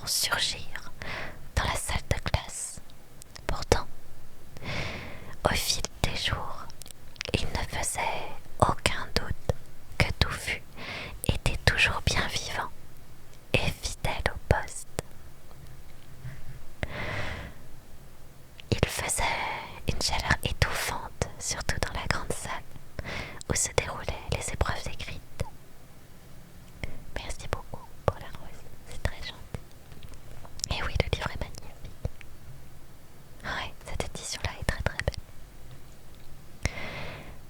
pour surgir dans la salle de classe. Pourtant, au fil des jours, il ne faisait aucun doute que Touffu était toujours bien vivant et fidèle au poste. Il faisait une chaleur étouffante, surtout dans la grande salle où se déroulaient les épreuves écrites. Merci beaucoup pour la rose, c'est très gentil. Et oui, le livre est magnifique. Ouais, cette édition-là est très très belle.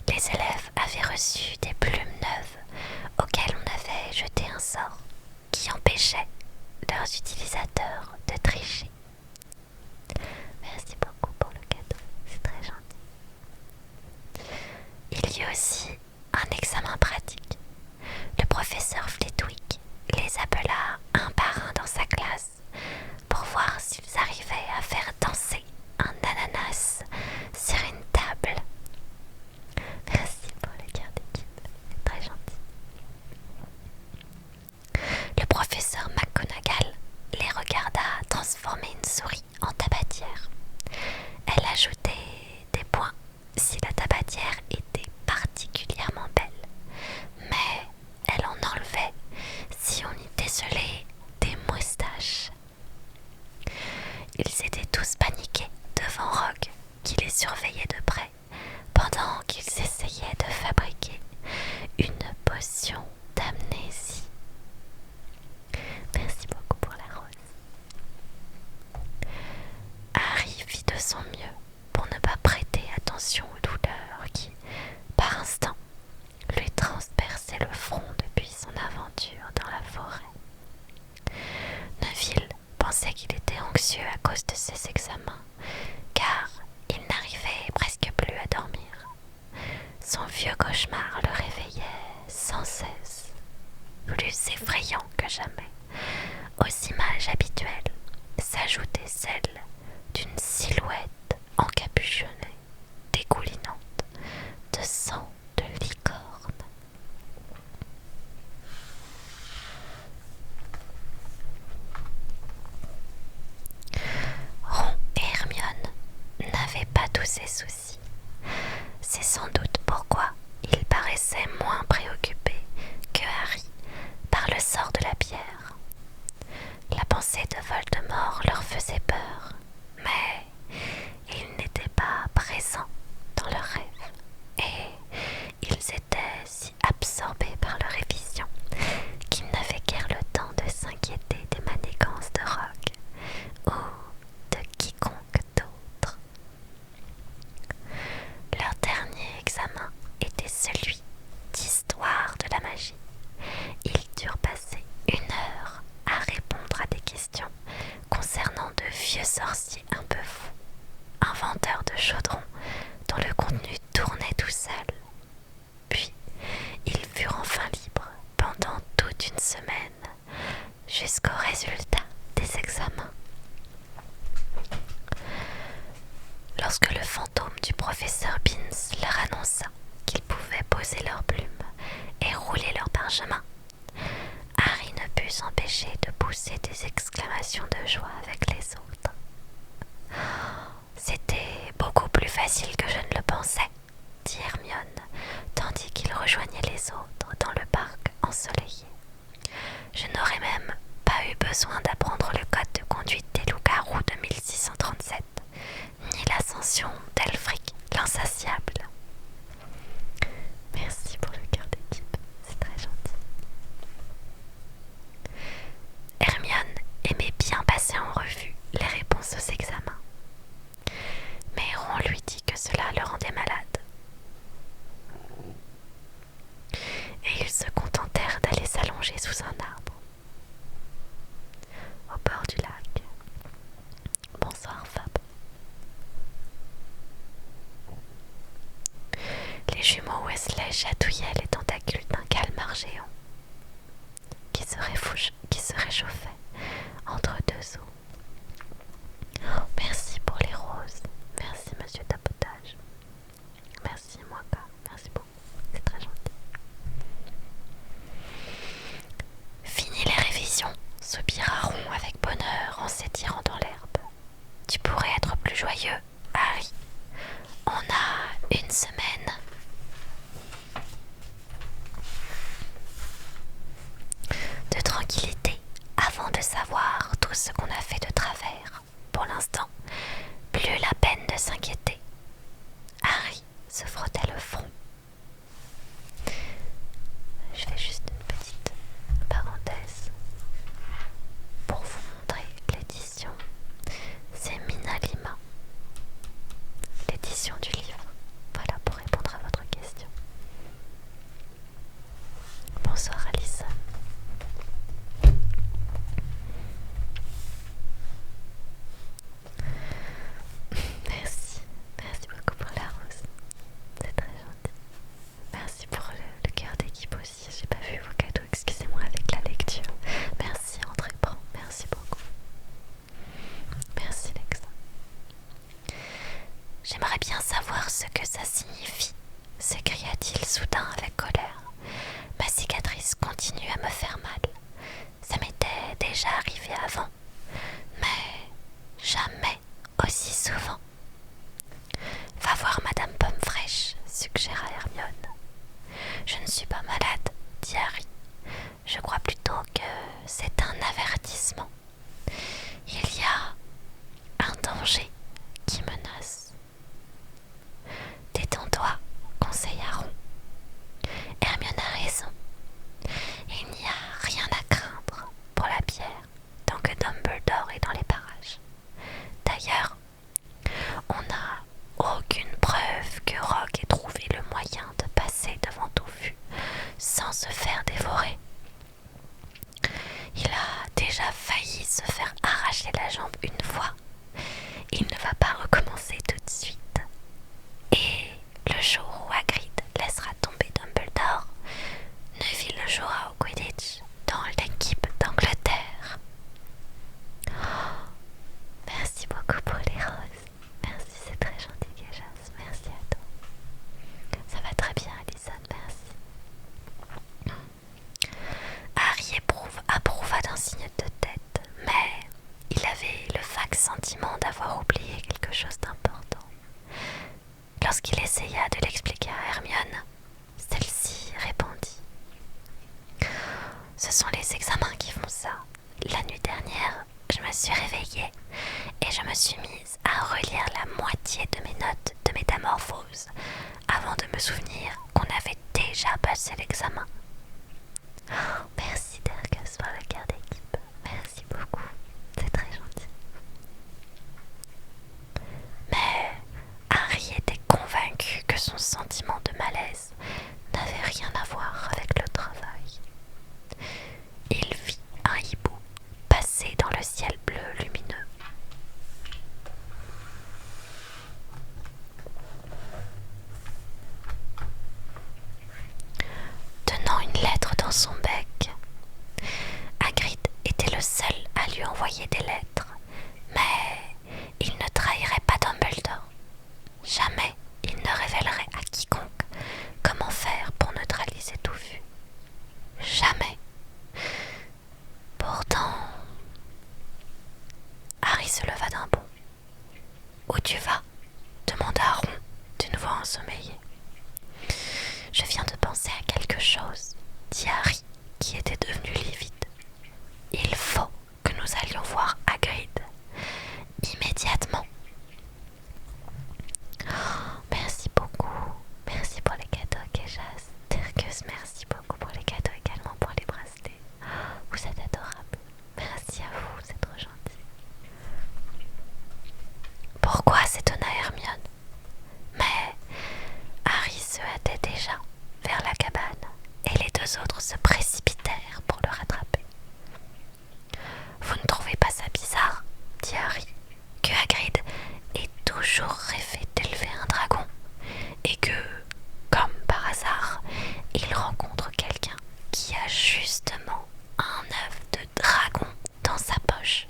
Les élèves avaient reçu des plumes neuves auxquelles on avait jeté un sort qui empêchait leurs utilisateurs de tricher. Merci beaucoup pour le cadeau, c'est très gentil. Il y eut aussi un examen pratique. Le professeur Flitwick les appela un par un dans sa classe pour voir s'ils arrivaient à faire danser un ananas sur une table. Merci pour le cœur d'équipe, c'est très gentil. Le professeur McGonagall les regarda transformer une souris en tabatière. Elle ajoutait des points si la tabatière était particulièrement belle, mais elle en enlevait si on y décelait des moustaches. Ils étaient tous paniqués devant Rogue qui les surveillait de près pendant qu'ils essayaient de fabriquer une potion d'amnésie. Merci beaucoup pour la rose. Harry fit de son mieux pour ne pas prêter attention aux douleurs qui, par instant, lui transperçaient le front depuis son aventure dans la forêt. Neville pensait qu'il était anxieux à cause de ses examens, car il n'arrivait presque plus à dormir. Son vieux cauchemar le réveillait sans cesse, plus effrayant que jamais. Aux images habituelles s'ajoutait celle d'une silhouette encapuchonnée, dégoulinante de sang de licorne. Ron et Hermione n'avaient pas tous ces soucis. C'est sans doute pourquoi ils paraissaient moins préoccupés que Harry par le sort de la pierre. La pensée de Voldemort leur faisait peur, mais ils n'étaient pas présents dans leurs rêves et ils étaient si absorbés par leur révision qu'ils n'avaient guère le temps de s'inquiéter des manigances de Rogue ou de quiconque d'autre. Leur dernier examen était celui d'histoire de la magie. Ils durent passer 1 heure à répondre à des questions concernant de vieux sorciers un peu fous, inventeurs de chaudrons dont le contenu tournait tout seul. Puis, ils furent enfin libres pendant toute une semaine, jusqu'au résultat des examens. Lorsque le fantôme du professeur Binns leur annonça qu'ils pouvaient poser leurs plumes et rouler leurs parchemins, Harry ne put s'empêcher de pousser des exclamations de joie avec les autres. C'était beaucoup plus facile que je ne le pensais, dit Hermione, tandis qu'il rejoignait les autres dans le parc ensoleillé. Je n'aurais même pas eu besoin d'apprendre le code de conduite des loups-garous de 1637, ni l'ascension d'Elfric l'insatiable. Merci pour le cœur d'équipe, c'est très gentil. Hermione aimait bien passer en revue les réponses aux examens, mais Ron lui dit que cela le rendait malade. Et ils se contentèrent d'aller s'allonger sous un arbre, au bord du lac. Bonsoir Fab. Les jumeaux Weasley chatouillaient les tentacules d'un calmar géant qui se réchauffait entre deux eaux. Oh, merci pour les roses. Merci Monsieur Tapotage. Merci Moika. Merci beaucoup. C'est très gentil. Fini les révisions, soupira Ron avec bonheur ce qu'on a fait de travers. Pour l'instant, plus la peine de s'inquiéter. Harry se frottait le front. Je fais juste une petite parenthèse pour vous montrer l'édition. C'est Mina Lima, l'édition du livre. Voilà pour répondre à votre question. Bonsoir Alison. Merci beaucoup pour la rose. C'est très gentil. Merci pour le cœur d'équipe aussi. J'ai pas vu vos cadeaux, excusez-moi avec la lecture. Merci André Brand, merci beaucoup. Merci Lexa. J'aimerais bien savoir ce que ça signifie, s'écria-t-il soudain avec colère. Ma cicatrice continue à me faire mal. Ça m'était déjà arrivé avant, mais jamais aussi souvent. Va voir Madame Pomme Fraîche, suggéra Hermione. Je ne suis pas malade, dit Harry. Je crois plutôt que c'est un avertissement. Il y a un danger qui menace. Détends-toi, conseilla Ron. Hermione a raison. Il n'y a rien à craindre pour la pierre tant que Dumbledore est dans les parages. D'ailleurs, on n'a aucune preuve que Rogue ait trouvé le moyen de passer devant Touffu sans se faire dévorer. Il a déjà failli se faire arracher la jambe une fois. Il ne va pas recommencer tout de suite. Et le jour où Hagrid laissera tomber Dumbledore, Neville jouera au Quidditch dans l'équipe d'Angleterre. Oh, merci beaucoup pour les roses. Merci, c'est très gentil, Kejas. Merci à toi. Ça va très bien, Alison, merci. Harry approuva d'un signe de tête, mais il avait le vague sentiment d'avoir oublié quelque chose d'important. Lorsqu'il essaya de l'expliquer à Hermione, celle-ci répondit. Ce sont les examens qui font ça. La nuit dernière, je me suis réveillée et je me suis mise à relire la moitié de mes notes de métamorphose avant de me souvenir qu'on avait déjà passé l'examen. Oh, merci Dergus pour le cœur d'équipe. Merci beaucoup. C'est très gentil. Mais Harry était convaincu que son sentiment de malaise n'avait rien à voir avec le travail. Il vit un hibou passer dans le ciel bleu lumineux. Tenant une lettre dans son bec, Hagrid était le seul à lui envoyer des lettres, mais il ne trahirait pas Dumbledore. Jamais il ne révélerait à quiconque comment faire pour neutraliser Touffu. Jamais. Pourtant, Harry se leva d'un bond. « Où tu vas ?» demanda Ron, d'une voix ensommeillée. « Je viens de penser à quelque chose, » dit Harry, qui était devenu livide. « Il faut que nous allions voir Hagrid. Immédiatement. » Oh, merci beaucoup. Merci pour les cadeaux, Kejas. Tergus, merci beaucoup pour les cadeaux également pour les bracelets. Oh, vous êtes adorables. Merci à vous, c'est trop gentil. Pourquoi s'étonna Hermione? Mais Harry se hâtait déjà vers la cabane et les deux autres se précipitèrent pour le rattraper. Vous ne trouvez pas ça bizarre, dit Harry, que Hagrid ait toujours rêvé d'élever un dragon et que, comme par hasard, il rencontre quelqu'un qui a justement un œuf de dragon dans sa poche.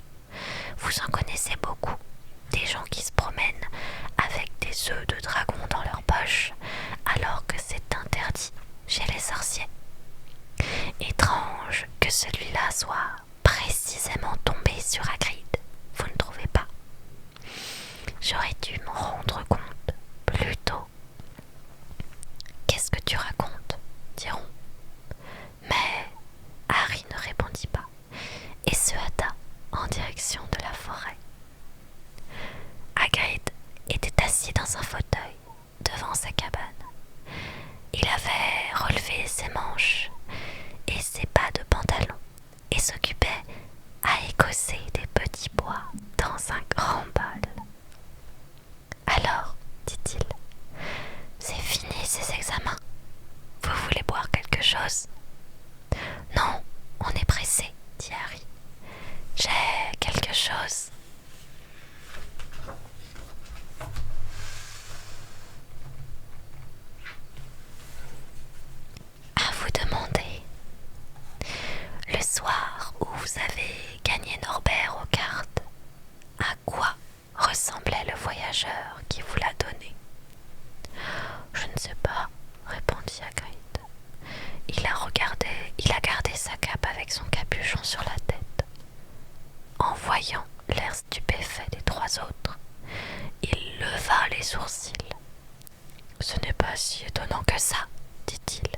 Vous en connaissez beaucoup, des gens qui se promènent avec des œufs de dragon dans leur poche alors que c'est interdit chez les sorciers. Étrange que celui-là soit précisément tombé sur Hagrid, vous ne trouvez pas? J'aurais dû m'en rendre compte plus tôt. Qu'est-ce que tu racontes? Diront. Mais Harry ne répondit pas et se hâta en direction chose. À vous demander, le soir où vous avez gagné Norbert aux cartes, à quoi ressemblait le voyageur qui vous l'a donné? Je ne sais pas, répondit Hagrid. Il a gardé sa cape avec son capuchon sur la tête. En voyant l'air stupéfait des trois autres, il leva les sourcils. Ce n'est pas si étonnant que ça, dit-il.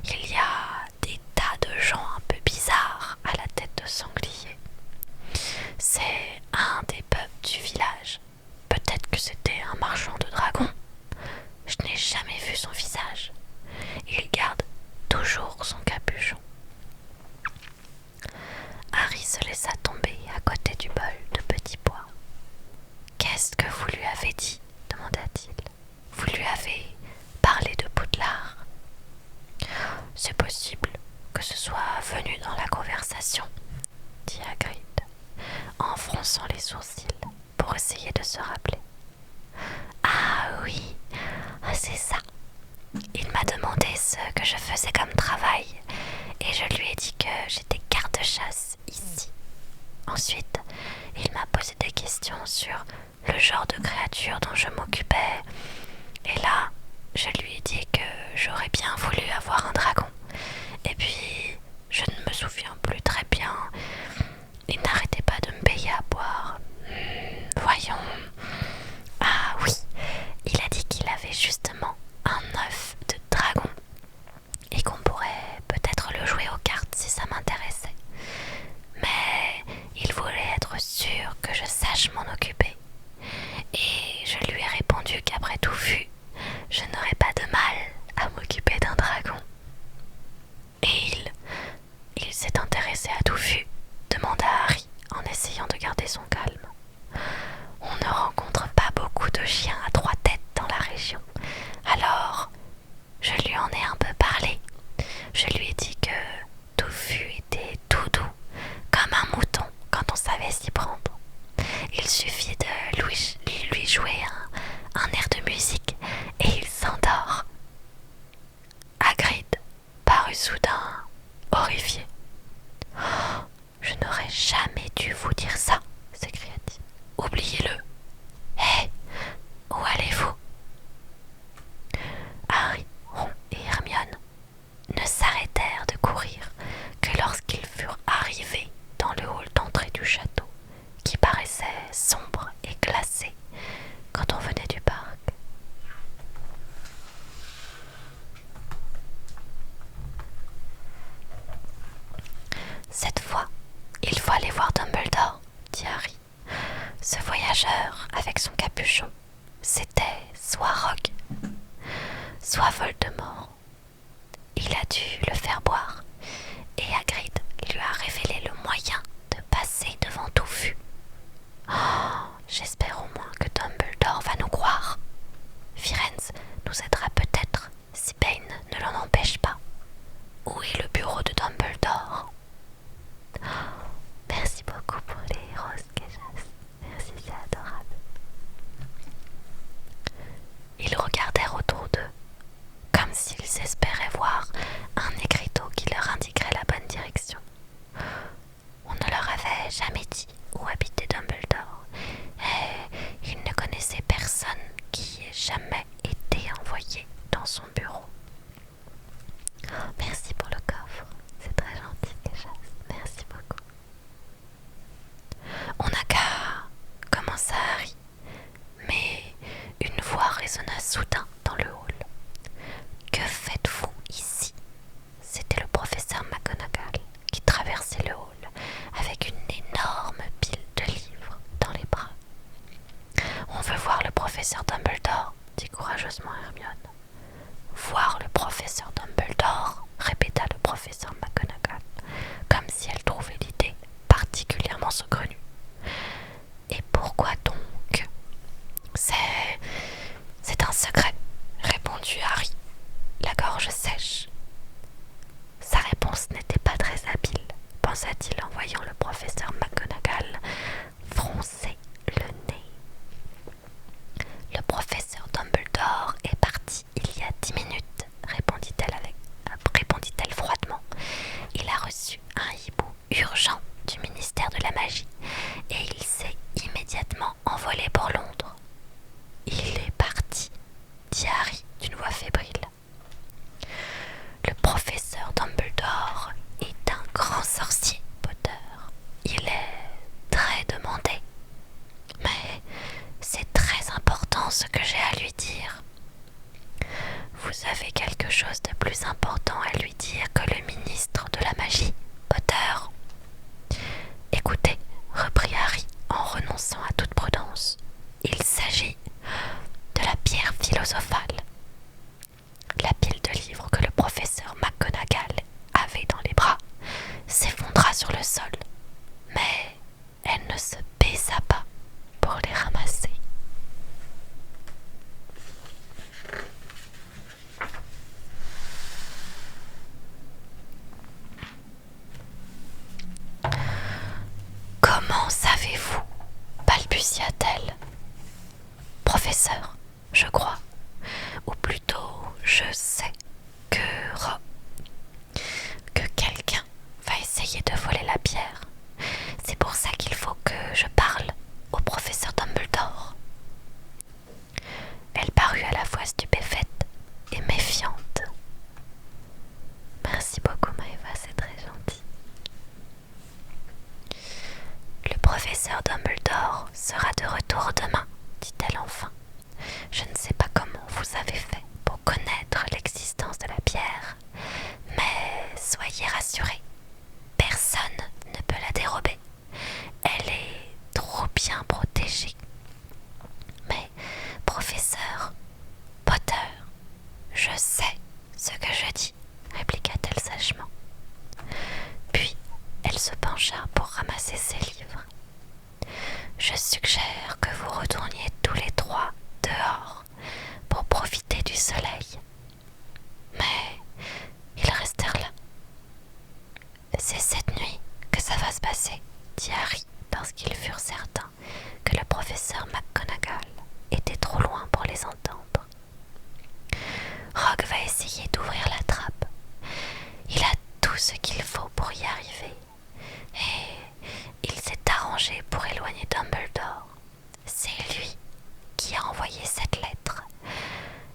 Il y a des tas de gens un peu bizarres à la tête de sanglier. C'est un des peuples du village. Peut-être que c'était un marchand de dragons. Je n'ai jamais vu son visage. Il garde toujours son capuchon. Harry se laissa tomber à côté du bol de petits pois. Qu'est-ce que vous lui avez dit? Demanda-t-il. Vous lui avez parlé de Poudlard? C'est possible que ce soit venu dans la conversation, dit Hagrid, en fronçant les sourcils pour essayer de se rappeler. Ah oui, c'est ça. Il m'a demandé ce que je faisais comme travail et je lui ai dit que j'étais garde-chasse ici. Ensuite, il m'a posé des questions sur le genre de créature dont je m'occupais et là, je lui ai dit que j'aurais bien voulu avoir un dragon. Et puis, je ne me souviens plus très bien. Il n'arrêtait pas de me payer à boire. Voyons. Ah oui, il a dit qu'il avait justement un œuf de dragon et qu'on pourrait peut-être le jouer aux cartes si ça m'intéressait. Mais il voulait être sûr que je sache m'en occuper. Et je lui ai répondu qu'après tout vu, je n'aurais pas de mal à m'occuper d'un dragon. Et il s'est intéressé à Touffu, demanda Harry en essayant de garder son calme. On ne rencontre pas beaucoup de chiens à trois têtes dans la région, alors je lui en ai un peu parlé. Je lui ai dit que Touffu était tout doux, comme un mouton quand on savait s'y prendre. Il suffit de lui jouer un air de musique et il s'endort. Hagrid parut soudain horrifié. Oh, je n'aurais jamais dû vous dire ça, s'écria-t-il. Oubliez-le. Hé, où allez-vous? Harry, Ron et Hermione ne s'arrêtèrent de courir que lorsqu'ils furent arrivés dans le hall d'entrée du château, qui paraissait sombre et glacé quand on venait du parc. Cette fois, il faut aller voir Dumbledore, dit Harry. Ce voyageur avec son capuchon, c'était soit Rogue, soit Voldemort. Il a dû le faire boire, et Hagrid lui a révélé le moyen de passer devant Touffu. Oh, j'espère au moins que Dumbledore va nous croire. Firenze nous aidera peut-être si Bane ne l'en empêche pas. Où est le bureau de Dumbledore? Merci beaucoup pour les roses, Kejas. Merci, c'est adorable. Ils regardèrent autour d'eux, comme s'ils espéraient voir un écriteau qui leur indiquerait la bonne direction. On ne leur avait jamais dit où habitait Dumbledore, et ils ne connaissaient personne qui ait jamais été envoyé dans son bureau. Merci pour le coffre, c'est très gentil, Kejas. Merci beaucoup. On n'a qu'à commencer Harry, mais une voix résonna soudain dans le hall. Que faites-vous ici? C'était le professeur McGonagall qui traversait le hall avec une énorme pile de livres dans les bras. On veut voir le professeur Dumbledore, dit courageusement Hermione. Voir le professeur Dumbledore, répéta le professeur McGonagall, comme si elle trouvait l'idée particulièrement saugrenue. Et pourquoi donc? C'est un secret professeur Dumbledore sera de retour demain, dit-elle enfin. Je ne sais pas comment vous avez fait pour connaître l'existence de la pierre, mais soyez rassurés, personne ne peut la dérober. Elle est trop bien protégée. Mais, professeur Potter, je sais ce que je dis, répliqua-t-elle sagement. Puis, elle se pencha pour ramasser ses livres. Je suggère que vous retourniez tous les trois dehors pour profiter du soleil. Mais ils restèrent là. C'est cette nuit que ça va se passer, dit Harry, parce qu'ils furent certains que le professeur McGonagall était trop loin pour les entendre. Rogue va essayer d'ouvrir la trappe. Il a tout ce qu'il faut pour y arriver. Et il s'est arrangé pour éloigner Dumbledore. C'est lui qui a envoyé cette lettre.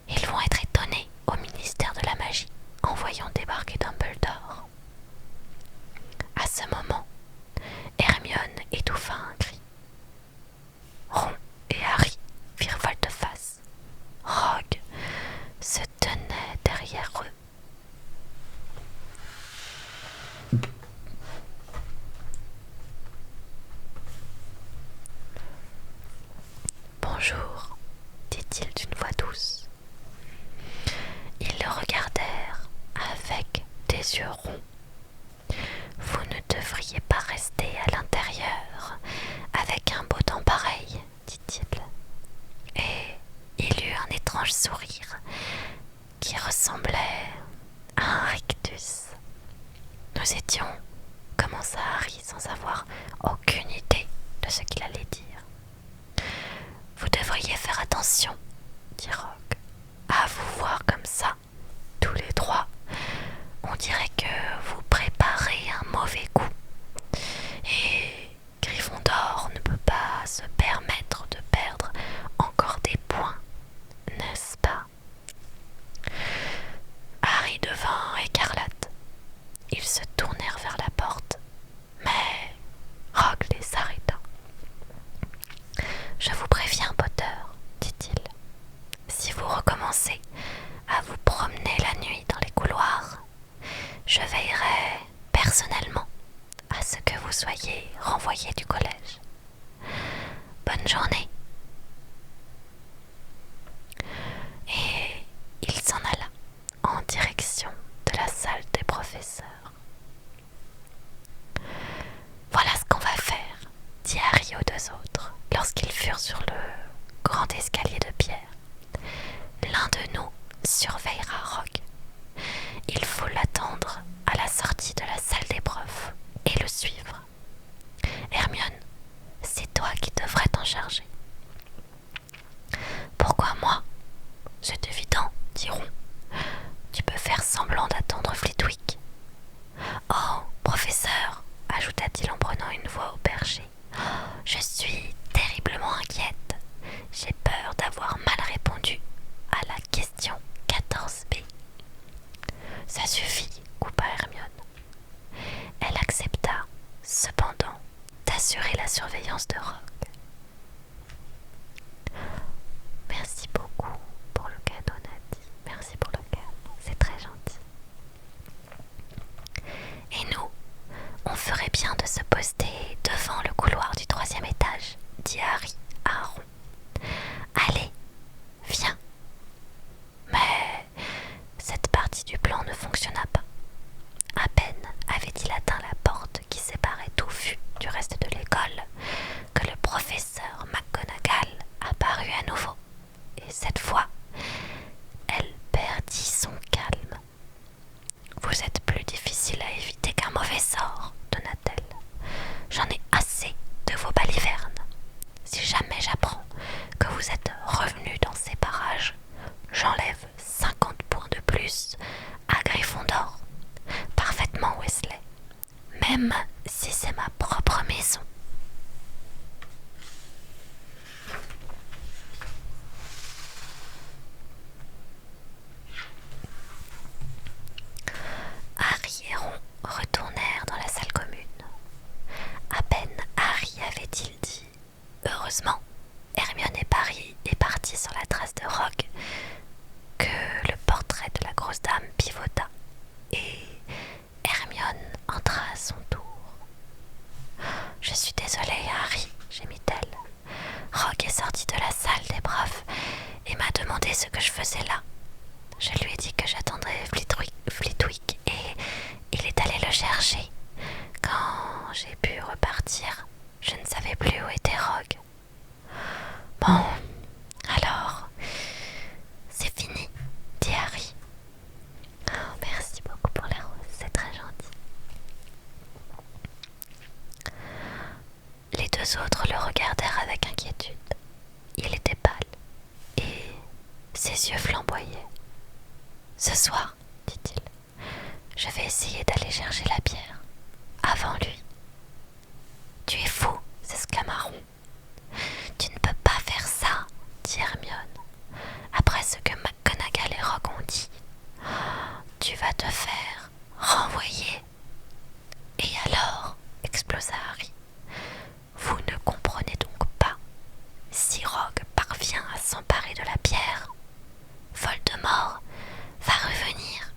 Ils vont être étonnés au ministère de la Magie en voyant débarquer Dumbledore. À ce moment, Hermione étouffa un cri. Ron et Harry firent volte-face. Rogue se tenait derrière eux. Bonjour, dit-il d'une voix douce. Ils le regardèrent avec des yeux ronds. Vous ne devriez pas rester à l'intérieur avec un beau temps pareil, dit-il. Et il eut un étrange sourire qui ressemblait à un rictus. Nous étions, commença Harry sans avoir aucune idée de ce qu'il allait dire. Vous devriez faire attention, dit Rogue, à vous voir comme ça, tous les trois. On dirait que vous préparez un mauvais coup. Et Gryffondor ne peut pas se permettre de perdre encore des points, n'est-ce pas? Harry devint écarlate. Ils se tournèrent vers la porte, mais Rogue les arrêta. Je vous préviens, Potter, dit-il. Si vous recommencez à vous promener la nuit dans les couloirs, je veillerai personnellement à ce que vous soyez renvoyé du collège. Bonne journée. Et il s'en alla en direction de la salle des professeurs. Voilà ce qu'on va faire, dit Harry aux deux autres lorsqu'ils furent sur le grand escalier de pierre. L'un de nous surveillera Rogue. Il faut l'attendre à la sortie de la salle d'épreuve et le suivre. Hermione, c'est toi qui devrais t'en charger. Pourquoi moi? C'est évident, dit Ron. Tu peux faire semblant d'attendre Flitwick. Oh, professeur, ajouta-t-il en prenant une voix au perché. Je suis terriblement inquiète. J'ai peur d'avoir mal répondu à la question 14B. Ça suffit, coupa Hermione. Elle accepta, cependant, d'assurer la surveillance de Rogue. Merci beaucoup pour le cadeau, Nadie. Merci pour le cadeau, c'est très gentil. Et nous, on ferait bien de se poster devant le couloir du 3e étage, dit Harry à Ron. Allez, viens. Mais cette partie du plan ne fonctionna pas. À peine avait-il atteint la porte qui séparait Touffu du reste de l'école que le faisais là. Je lui ai dit que j'attendrais Flitwick et il est allé le chercher. Quand j'ai pu repartir, je ne savais plus où était Rogue. Bon, alors, c'est fini, dit Harry. Oh, merci beaucoup pour la rose, c'est très gentil. Les deux autres le regardèrent avec inquiétude. Il était pâle et ses yeux flamboyaient. Ce soir, dit-il, je vais essayer d'aller chercher la bière avant lui. Tu es fou, s'exclama Ron. Tu ne peux pas faire ça, dit Hermione. Après ce que McGonagall et Rogue ont dit, tu vas te faire renvoyer. Et alors, explosa Harry, vous ne comprenez donc pas. Si Rogue parvient à s'emparer de la pierre, Voldemort va revenir.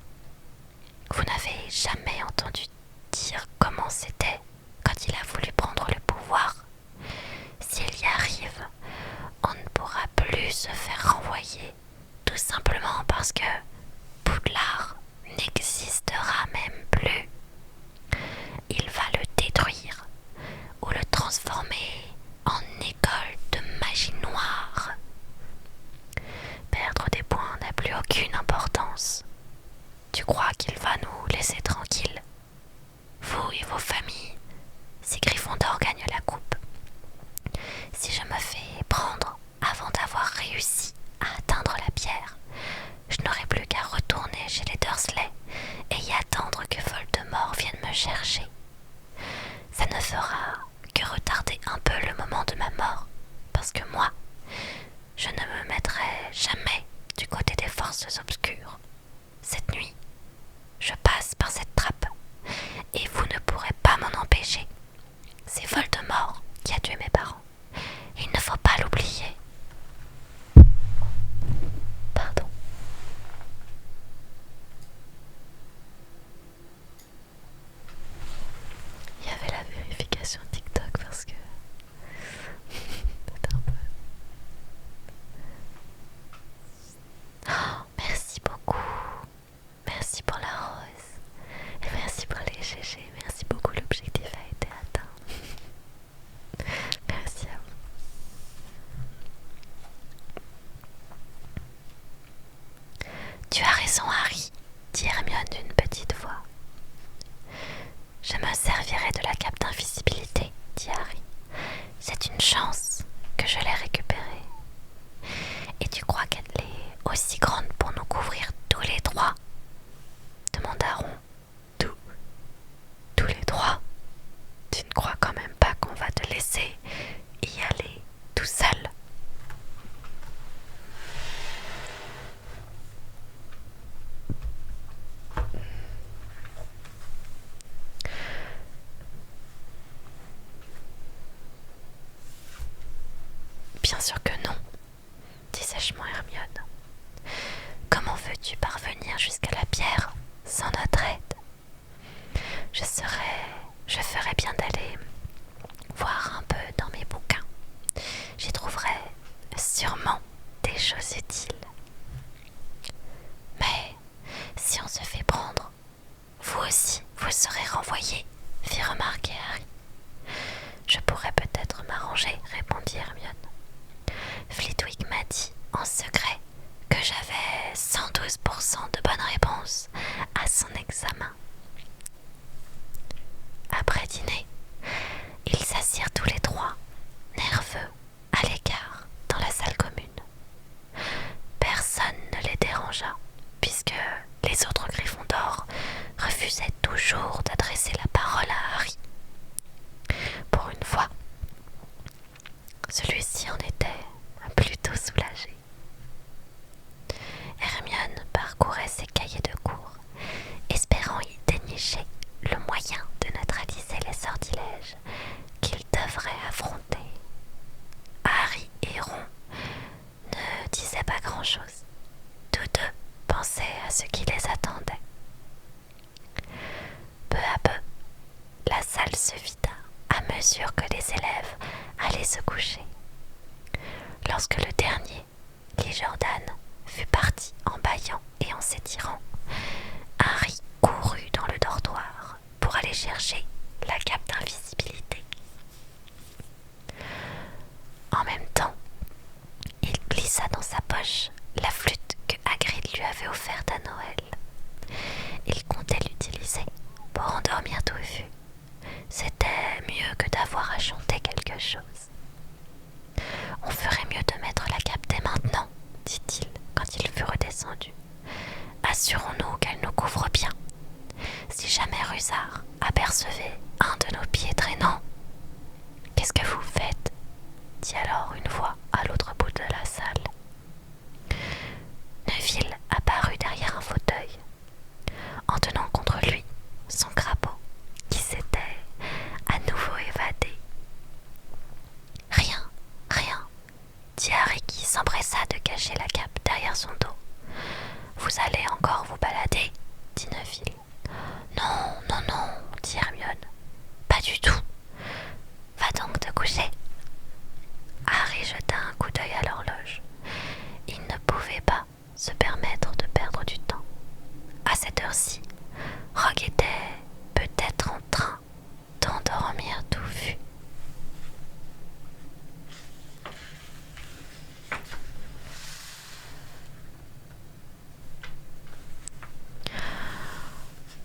Vous n'avez jamais entendu dire comment c'était quand il a voulu prendre le pouvoir. S'il y arrive, on ne pourra plus se faire renvoyer, tout simplement parce que Poudlard n'existera même plus. Il va le détruire ou le transformer en école de magie noire. Perdre des points n'a plus aucune importance. Tu crois qu'il va nous laisser tranquilles, vous et vos familles, si Gryffondor gagne la coupe? Si je me fais prendre avant d'avoir réussi à atteindre la pierre, je n'aurai plus qu'à retourner chez les Dursley et y attendre que Voldemort vienne me chercher. Ça ne fera que retarder un peu le moment de ma mort, parce que moi, je ne me mettrai jamais du côté des forces obscures. Cette nuit, je passe par cette trappe, et vous ne pourrez pas m'en empêcher. C'est Voldemort qui a tué mes parents. Il ne faut pas l'oublier. Pardon. Il y avait la vérification TikTok parce que c'était un peu... Oh, merci beaucoup. Merci pour la rose. Et merci pour les GG. Merci beaucoup, l'objectif a été atteint. Merci à vous. Tu as raison, Harry, dit Hermione d'une petite voix. Je me servirai de la cape d'invisibilité, dit Harry. C'est une chance que je l'ai récupérée. Et tu crois qu'elle est aussi grande pour nous couvrir tous les trois? Demanda Ron. Tous les trois? Tu ne crois quand même pas qu'on va te laisser y aller tout seul? Bien sûr que non, dit sèchement Hermione. Comment veux-tu parvenir jusqu'à la pierre sans notre aide? Je ferais bien d'aller voir un peu dans mes bouquins. J'y trouverai sûrement des choses utiles. Mais si on se fait prendre, vous aussi vous serez renvoyés, fit remarquer Harry. Je pourrais peut-être m'arranger, répondit Hermione. Flitwick m'a dit en secret que j'avais 112% de bonnes réponses à son examen. Après dîner, ils s'assirent tous les trois, nerveux, à l'écart, dans la salle commune. Personne ne les dérangea, puisque les autres Gryffondors refusaient toujours d'adresser la parole à Harry. Pour une fois, celui-ci en était plutôt soulagé. Hermione parcourait ses cahiers de cours, espérant y dénicher le moyen de neutraliser les sortilèges qu'il devrait affronter. Harry et Ron ne disaient pas grand-chose. Tous deux pensaient à ce qui les attendait. Peu à peu, la salle se vida à mesure que les élèves allaient se coucher. Lorsque le dernier, Lee Jordan, fut parti en bâillant et en s'étirant, Harry courut dans le dortoir pour aller chercher la cape d'invisibilité. En même temps, il glissa dans sa poche la flûte que Hagrid lui avait offerte à Noël. Il comptait l'utiliser pour endormir Touffu. C'était mieux que d'avoir à chanter quelque chose. On ferait mieux de mettre la cape dès maintenant, dit-il quand il fut redescendu. Assurons-nous qu'elle nous couvre bien. Si jamais Rusard apercevait un de nos pieds traînants. Qu'est-ce que vous faites? Dit alors une voix à l'autre bout de la salle. Neville apparut derrière un fauteuil, en tenant contre lui son crapaud qui s'était à nouveau évadé. Rien, rien, dit Harry qui s'empressa de cacher la cape derrière son dos. Vous allez encore vous balader, dit Neville. Non, non, non, dit Hermione. Pas du tout. Va donc te coucher. Harry jeta un coup d'œil à l'horloge. Il ne pouvait pas se permettre de perdre du temps. À cette heure-ci, Rogue était peut-être en train d'endormir Touffu.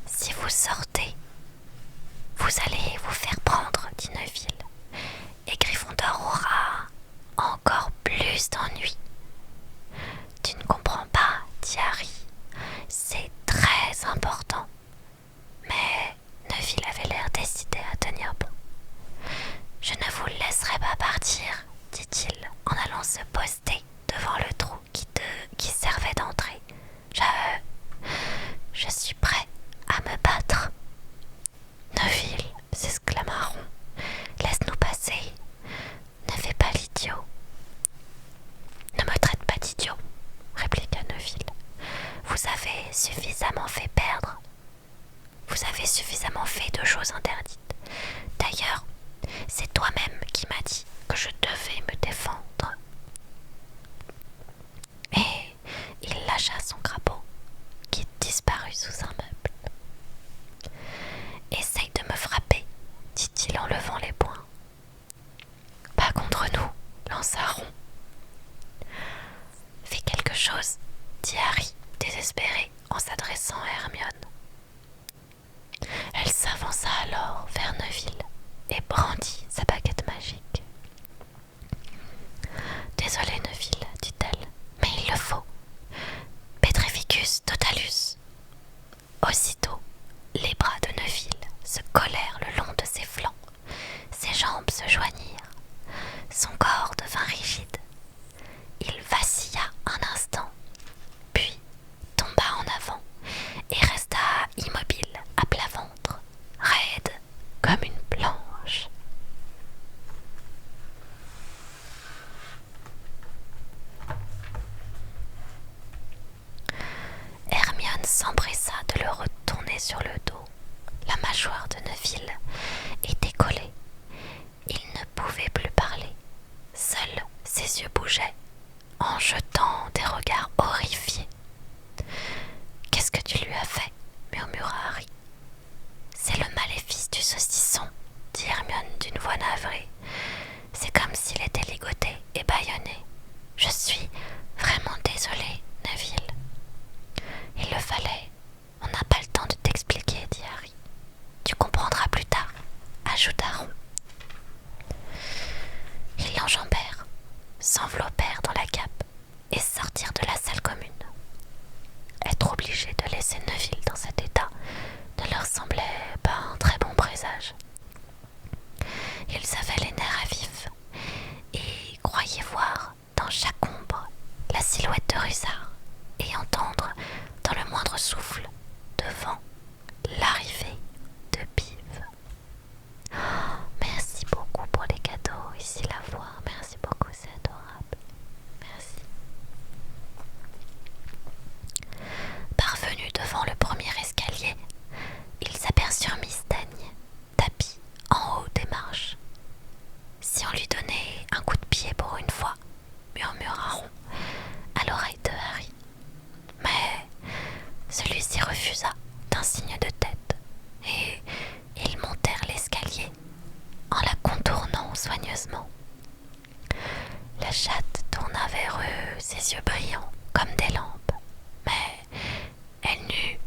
Si vous sortez, vous allez vous faire prendre, dit Neville, et Gryffondor aura encore plus d'ennuis. Tu ne comprends pas, dit Harry. C'est très important. Mais Neville avait l'air décidé à tenir bon. Je ne vous laisserai pas partir, dit-il en allant se poster devant le trou qui servait d'entrée. Je suis prêt à me battre. Neville, s'exclama Ron, laisse-nous passer. Ne fais pas l'idiot. Ne me traite pas d'idiot, répliqua Neville. Vous avez suffisamment fait perdre. Vous avez suffisamment fait de choses interdites. D'ailleurs, c'est toi-même qui m'as dit que je devais me défendre. Et il lâcha son crapaud, qui disparut sous un meuble. Essaye de me frapper, dit-il en levant les poings. Pas contre nous, lança Ron. Fais quelque chose, dit Harry, désespéré, en s'adressant à Hermione. Elle s'avança alors vers Neville et brandit sa baguette magique. Désolée Neville, dit-elle, mais il le faut. Petrificus totalus. Aussitôt, les bras de Neville se collèrent le long de ses flancs, ses jambes se joignirent, son corps devint rigide. Il vacilla un instant, puis tomba en avant et resta immobile à plat ventre, raide comme une planche. Hermione s'empressa de le retourner sur le dos. La mâchoire de Neville était collée. Il ne pouvait plus parler. Seuls ses yeux bougeaient, en jetant des regards horrifiés. « Qu'est-ce que tu lui as fait ?» murmura Harry. « C'est le maléfice du saucisson, » dit Hermione d'une voix navrée. « C'est comme s'il était ligoté et bâillonné. Je suis vraiment désolée, Neville. »« Il le fallait. On n'a pas le temps de t'expliquer, » dit Harry. « Tu comprendras plus tard, » ajouta Ron. Ils l'enjambèrent, s'enveloppèrent dans la cape et sortirent de la salle commune. Être obligé de laisser Neville dans cet état ne leur semblait pas un très bon présage. Ils avaient les nerfs à vif et croyaient voir dans chaque ombre la silhouette de Rusard et entendre dans le moindre souffle de vent l'arrivée de Pive. Oh, merci beaucoup pour les cadeaux, ici la voix, merci beaucoup, c'est adorable. chatte tourna vers eux ses yeux brillants comme des lampes, mais elle n'eut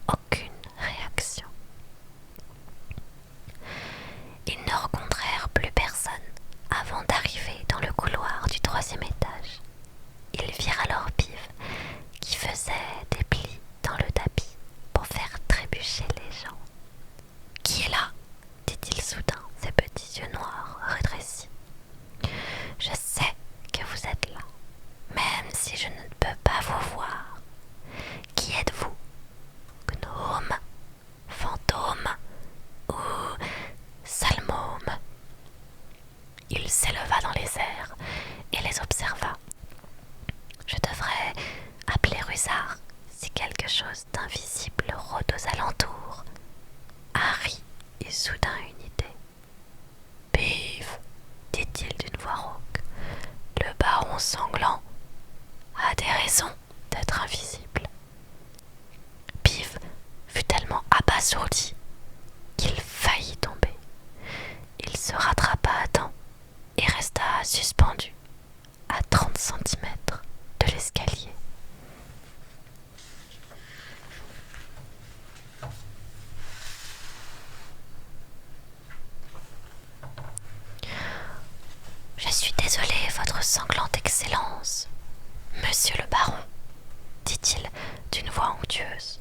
aucune réaction. Ils ne rencontrèrent plus personne avant d'arriver dans le couloir du 3e étage. Ils virent alors Pive qui faisait des plis dans le tapis pour faire trébucher les gens. « Qui est là ?» dit-il soudain, ses petits yeux noirs rétrécis. « Je sais que vous êtes là, même si je ne peux pas vous voir. Qui êtes-vous? Gnome, fantôme ou salmôme ?» Il s'éleva dans les airs et les observa. « Je devrais appeler Rusard si quelque chose d'invisible rôde aux alentours. » Harry eut soudain une idée. « Pive, dit-il d'une voix rauque, le baron sanglant a des raisons d'être invisible. » Pive fut tellement abasourdi qu'il faillit tomber. Il se rattrapa à temps et resta suspendu à 30 centimètres de l'escalier. « Je suis désolé, votre sanglante excellence, monsieur le baron, dit-il d'une voix onctueuse.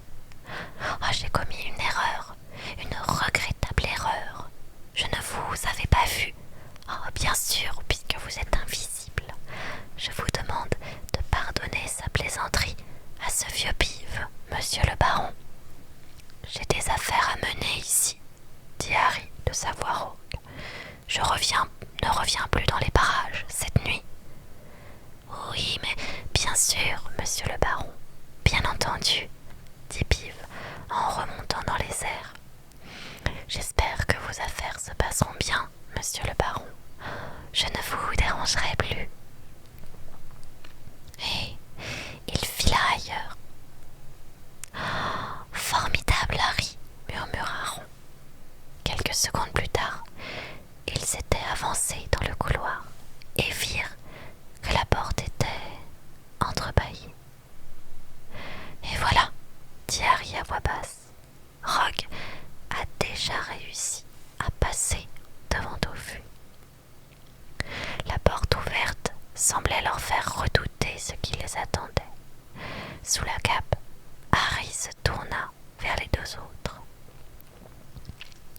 Oh, j'ai commis une erreur, une regrettable erreur. Je ne vous avais pas vu. Oh, bien sûr, puisque vous êtes invisible. Je vous demande de pardonner sa plaisanterie à ce vieux Pive, monsieur le baron. J'ai des affaires à mener ici, dit Harry de sa voix rauque. Je ne reviens plus dans les parages cette nuit. Oui, mais bien sûr, monsieur le baron, bien entendu, dit Pive en remontant dans les airs. J'espère que vos affaires se passeront bien, monsieur le baron. Je ne vous dérangerai plus. Et il fila ailleurs. Oh, formidable, Harry, murmura Ron. Quelques secondes plus tard, ils s'étaient avancés dans le couloir et virent que la porte était entrebâillée. Et voilà, dit Harry à voix basse, Rogue a déjà réussi à passer devant au vue. La porte ouverte semblait leur faire redouter ce qui les attendait. Sous la cape, Harry se tourna vers les deux autres.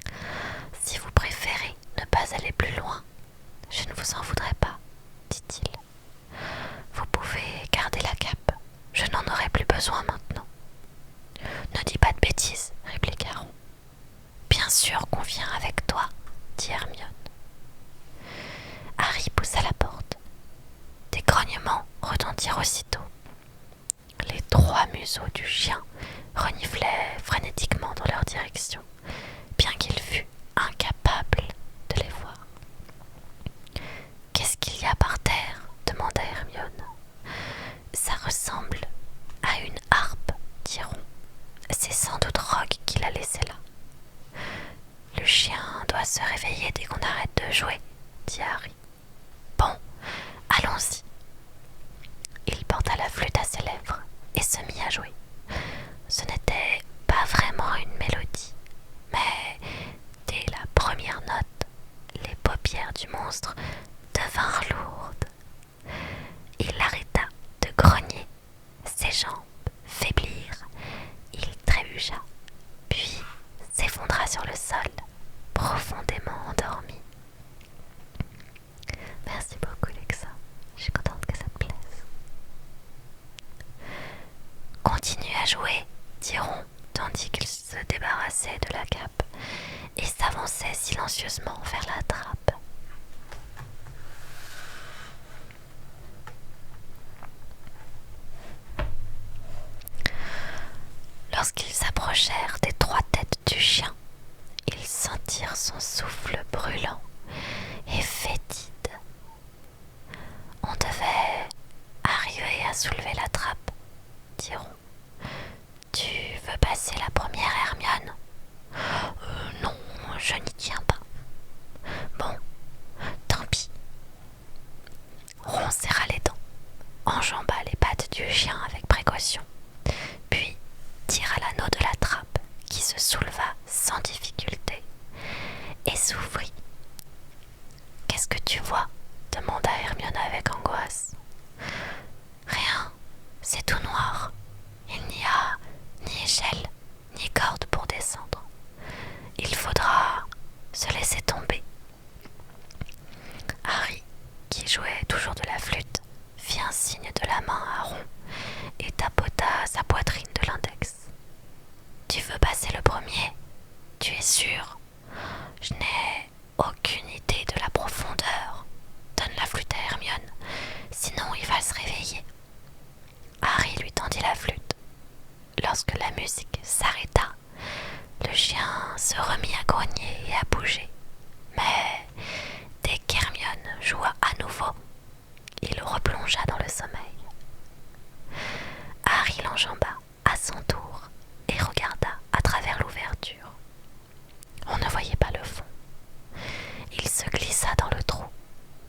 « Si vous préférez ne pas aller plus loin, je ne vous en voudrais pas, dit-il. Vous pouvez garder la cape, je n'en aurai plus besoin maintenant. Ne dis pas de bêtises, répliqua Ron. Bien sûr qu'on vient avec toi, dit Hermione. Harry poussa la porte. Des grognements retentirent aussitôt. Les 3 museaux du chien reniflaient frénétiquement dans leur direction, bien qu'il fût incapable de les voir. « Qu'est-ce qu'il y a par terre ?» demanda Hermione. « Ça ressemble à une harpe, dit Ron. C'est sans doute Rogue qui l'a laissé là. »« Le chien doit se réveiller dès qu'on arrête de jouer, » dit Harry. « Bon, allons-y. » Il porta la flûte à ses lèvres et se mit à jouer. Ce n'était pas vraiment une mélodie, mais dès la première note, les paupières du monstre devinrent lourdes. Il arrêta de grogner, ses jambes faiblirent, il trébucha, puis s'effondra sur le sol, profondément endormi. Merci beaucoup, Lexa. Je suis contente que ça te plaise. Continue à jouer, dit Ron, tandis qu'il se débarrassait de la cape et s'avançait silencieusement vers la trappe. Lorsqu'ils s'approchèrent des 3 têtes du chien, ils sentirent son souffle brûlant et fétide. On devait arriver à soulever la trappe, dit Ron. Tu veux passer la première, Hermione ? Non, je n'y tiens pas. Bon, tant pis. Ron précaution, puis tira l'anneau de la trappe qui se souleva sans difficulté et s'ouvrit. Qu'est-ce que tu vois? Demanda Hermione avec angoisse. Rien, c'est tout noir. Il n'y a ni échelle, ni corde pour descendre. Il faudra se laisser tomber. Harry, qui jouait toujours de la flûte, fit un signe de la main à Ron et tapota sa poitrine de l'index. Tu veux passer le premier? Tu es sûr? Je n'ai aucune idée de la profondeur. Donne la flûte à Hermione, sinon il va se réveiller. Harry lui tendit la flûte. Lorsque la musique s'arrêta, le chien se remit à grogner et à bouger. Mais dès qu'Hermione joua à nouveau, il replongea dans le sommeil. Harry l'enjamba à son tour et regarda à travers l'ouverture. On ne voyait pas le fond. Il se glissa dans le trou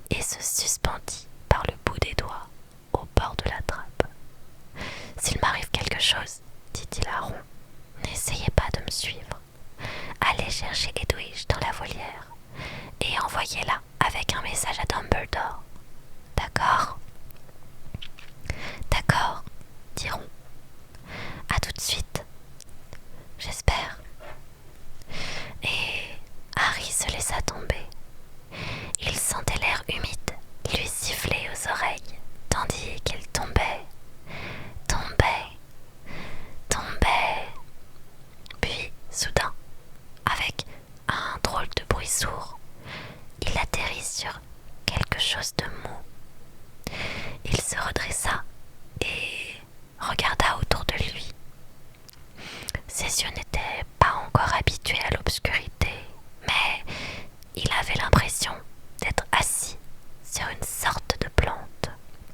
et se suspendit par le bout des doigts au bord de la trappe. « S'il m'arrive quelque chose, dit-il à Ron, n'essayez pas de me suivre. Allez chercher Hedwige dans la volière et envoyez-la avec un message à Dumbledore. D'accord? D'accord, dit Ron. À tout de suite, j'espère. » Et Harry se laissa tomber. Il sentait l'air humide lui siffler aux oreilles, tandis qu'il tombait, tombait. Puis, soudain, avec un drôle de bruit sourd, il atterrit sur quelque chose de mou. Il se redressa et regarda autour de lui. Ses yeux n'étaient pas encore habitués à l'obscurité, mais il avait l'impression d'être assis sur une sorte de plante.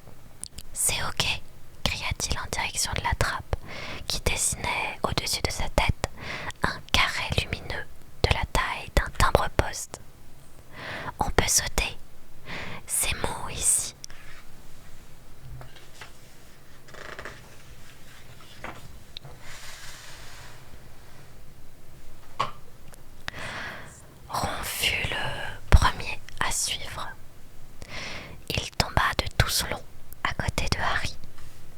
« C'est ok !» cria-t-il en direction de la trappe qui dessinait au-dessus de sa tête un carré lumineux de la taille d'un timbre-poste. « On peut sauter. C'est mou ici. » Ron fut le premier à suivre. Il tomba de tout son long à côté de Harry.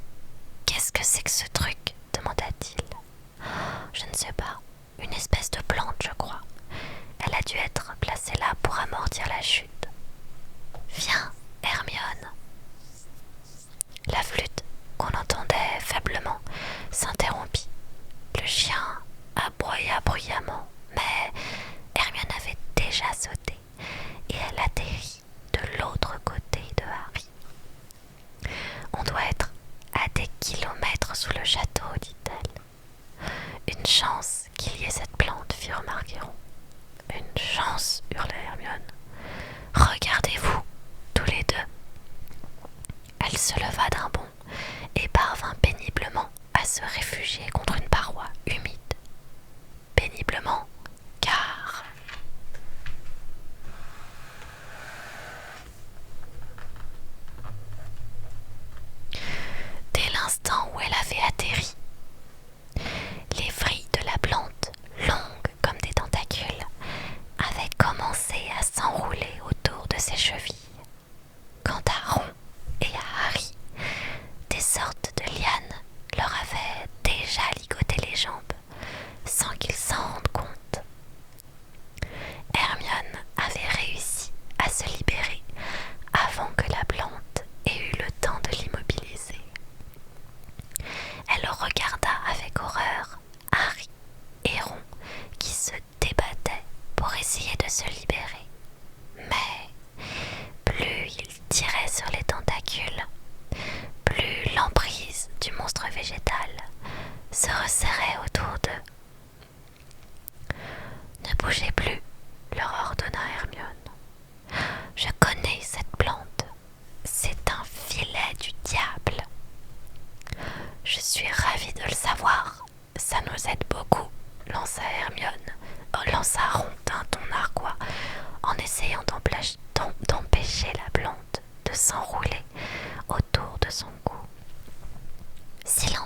« Qu'est-ce que c'est que ce truc ?» demanda-t-il. « Je ne sais pas. Une espèce de plante, je crois. Elle a dû être placée là pour amortir la chute. »« Viens, Hermione !» La flûte, qu'on entendait faiblement, s'interrompit. Le chien aboya bruyamment, mais Hermione avait déjà sauté et elle atterrit de l'autre côté de Harry. « On doit être à des kilomètres sous le château, dit-elle. « Une chance qu'il y ait cette plante, fit remarquer Ron. « Une chance, hurla Hermione. « Regardez-vous, tous les deux. » Elle se leva d'un bond et parvint péniblement à se réfugier contre une paroi humide. Péniblement, car... Dès l'instant où elle avait atterri, les vrilles de la plante, longues comme des tentacules, avaient commencé à s'enrouler autour de ses chevilles. Quant à Ron et à Harry, des sortes de lianes leur avaient déjà ligoté les jambes, sans qu'ils s'en rendent compte. Hermione avait réussi à se libérer avant que la plante ait eu le temps de l'immobiliser. Elle regarda avec horreur Harry et Ron qui se débattaient pour essayer de se libérer. Mais plus ils tiraient sur les tentacules, plus l'emprise du monstre végétal se resserrait autour d'eux. « Ne bougez plus !» leur ordonna Hermione. « Je connais cette plante. C'est un filet du diable. »« Je suis ravie de le savoir. Ça nous aide beaucoup, » lança Ron d'un ton narquois en essayant d'empêcher la plante de s'enrouler autour de son cou. « Silence !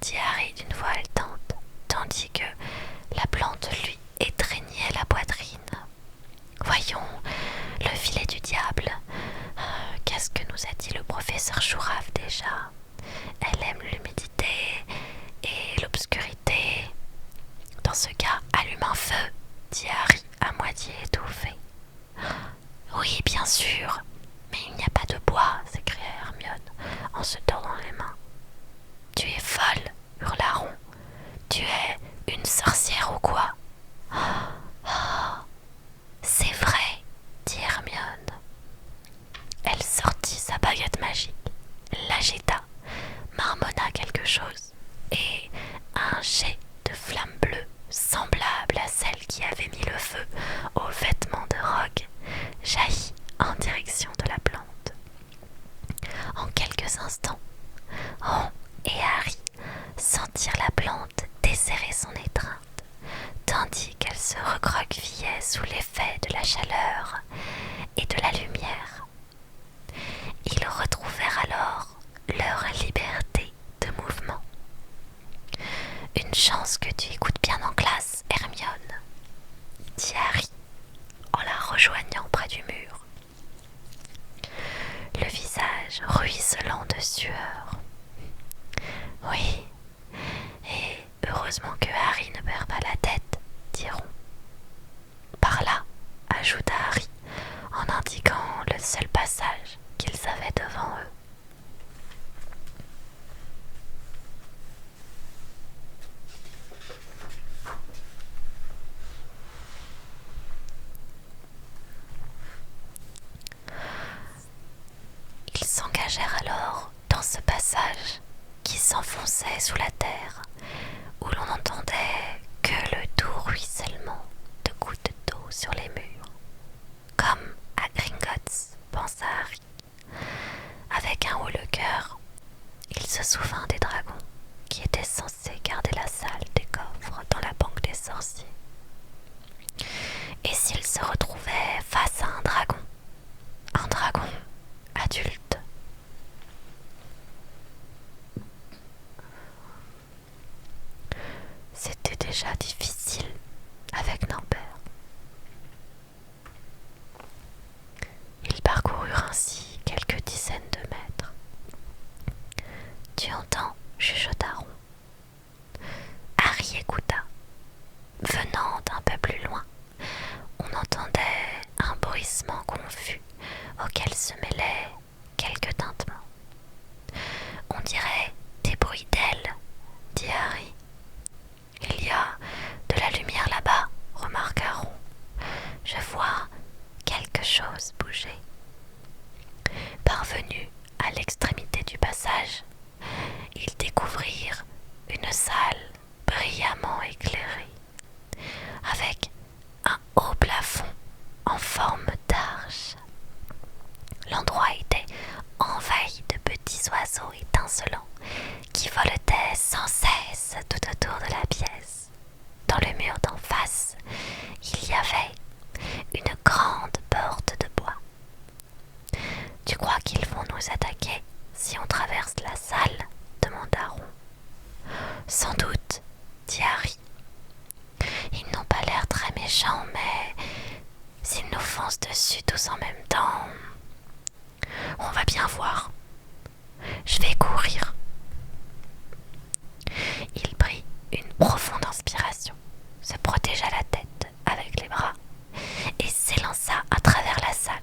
dit Harry d'une voix haletante, tandis que la plante lui étreignait la poitrine. Voyons, le filet du diable. Qu'est-ce que nous a dit le professeur Chourave déjà? Elle aime l'humidité et l'obscurité. Dans ce cas, allume un feu, dit Harry à moitié étouffé. Oui, bien sûr, mais il n'y a pas de bois, s'écria Hermione en se tordant les mains. Tu es folle, hurla Ron. Tu es une sorcière ou quoi? C'est vrai, dit Hermione. Elle sortit sa baguette magique, l'agita, marmonna quelque chose, et un jet de flamme bleue, semblable à celle qui avait mis le feu aux vêtements de Rogue, jaillit en direction de la plante. En quelques instants, Ron et Harry sentirent la plante desserrer son étreinte, tandis qu'elle se recroquevillait sous l'effet de la chaleur et de la lumière. Ils retrouvèrent alors leur liberté de mouvement. Une chance que tu écoutes bien en classe, Hermione, dit Harry en la rejoignant près du mur, le visage ruisselant de sueur. Oui, et heureusement que Harry ne perd pas la tête, dit Ron. Par là, ajouta Harry en indiquant le seul passage qu'ils avaient devant eux. Ils s'engagèrent alors dans ce passage qui s'enfonçait sous la terre, où l'on n'entendait que le doux ruissellement de gouttes d'eau sur les murs. Comme à Gringotts, pensa Harry. Avec un haut le cœur, il se souvint des dragons qui étaient censés garder la salle des coffres dans la banque des sorciers. Et s'il se retrouvait face à un dragon adulte? C'était déjà difficile avec Norbert. Ils parcoururent ainsi quelques dizaines de mètres. Tu entends, chuchota Ron. Harry écouta. Venant d'un peu plus loin, on entendait un bruissement confus auquel se mêlaient quelques tintements. On dirait des bruits d'ailes, dit Harry. Il y a de la lumière là-bas, remarqua Ron. Je vois quelque chose bouger. Parvenus à l'extrémité du passage, ils découvrirent une salle brillamment éclairée, avec un haut plafond en forme d'arche. L'endroit était envahi de petits oiseaux étincelants qui voletaient sans cesse tout autour de la pièce. Dans le mur d'en face, il y avait une grande porte de bois. Tu crois qu'ils vont nous attaquer si on traverse la salle? Demanda Ron. Sans doute, dit Harry. Ils n'ont pas l'air très méchants, mais s'ils nous foncent dessus tous en même temps, on va bien voir. Je vais courir. Il prit une profonde inspiration, se protégea la tête avec les bras et s'élança à travers la salle.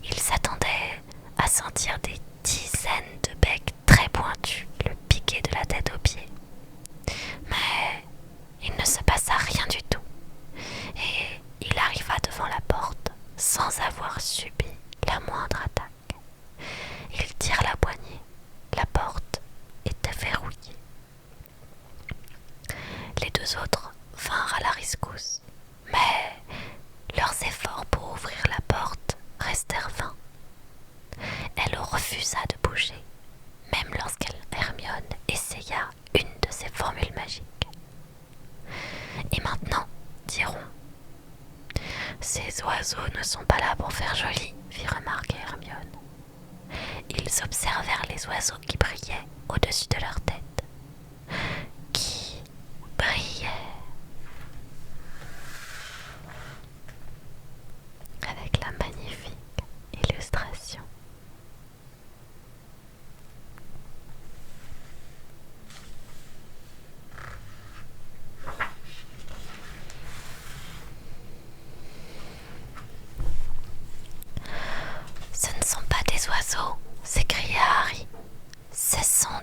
Il s'attendait à sentir des dizaines de becs très pointus le piquer de la tête aux pieds. Mais il ne se passa rien du tout, et il arriva devant la porte sans avoir subi la moindre attaque. Il tire la poignée, la porte était verrouillée. Les deux autres vinrent à la rescousse, mais leurs efforts pour ouvrir la porte restèrent vains. Elle refusa de bouger, même lorsqu'Hermione essaya une de ses formules magiques. Et maintenant, dit Ron. Ces oiseaux ne sont pas là pour faire joli, fit remarquer Hermione. Ils observèrent les oiseaux qui brillaient au-dessus de leur tête.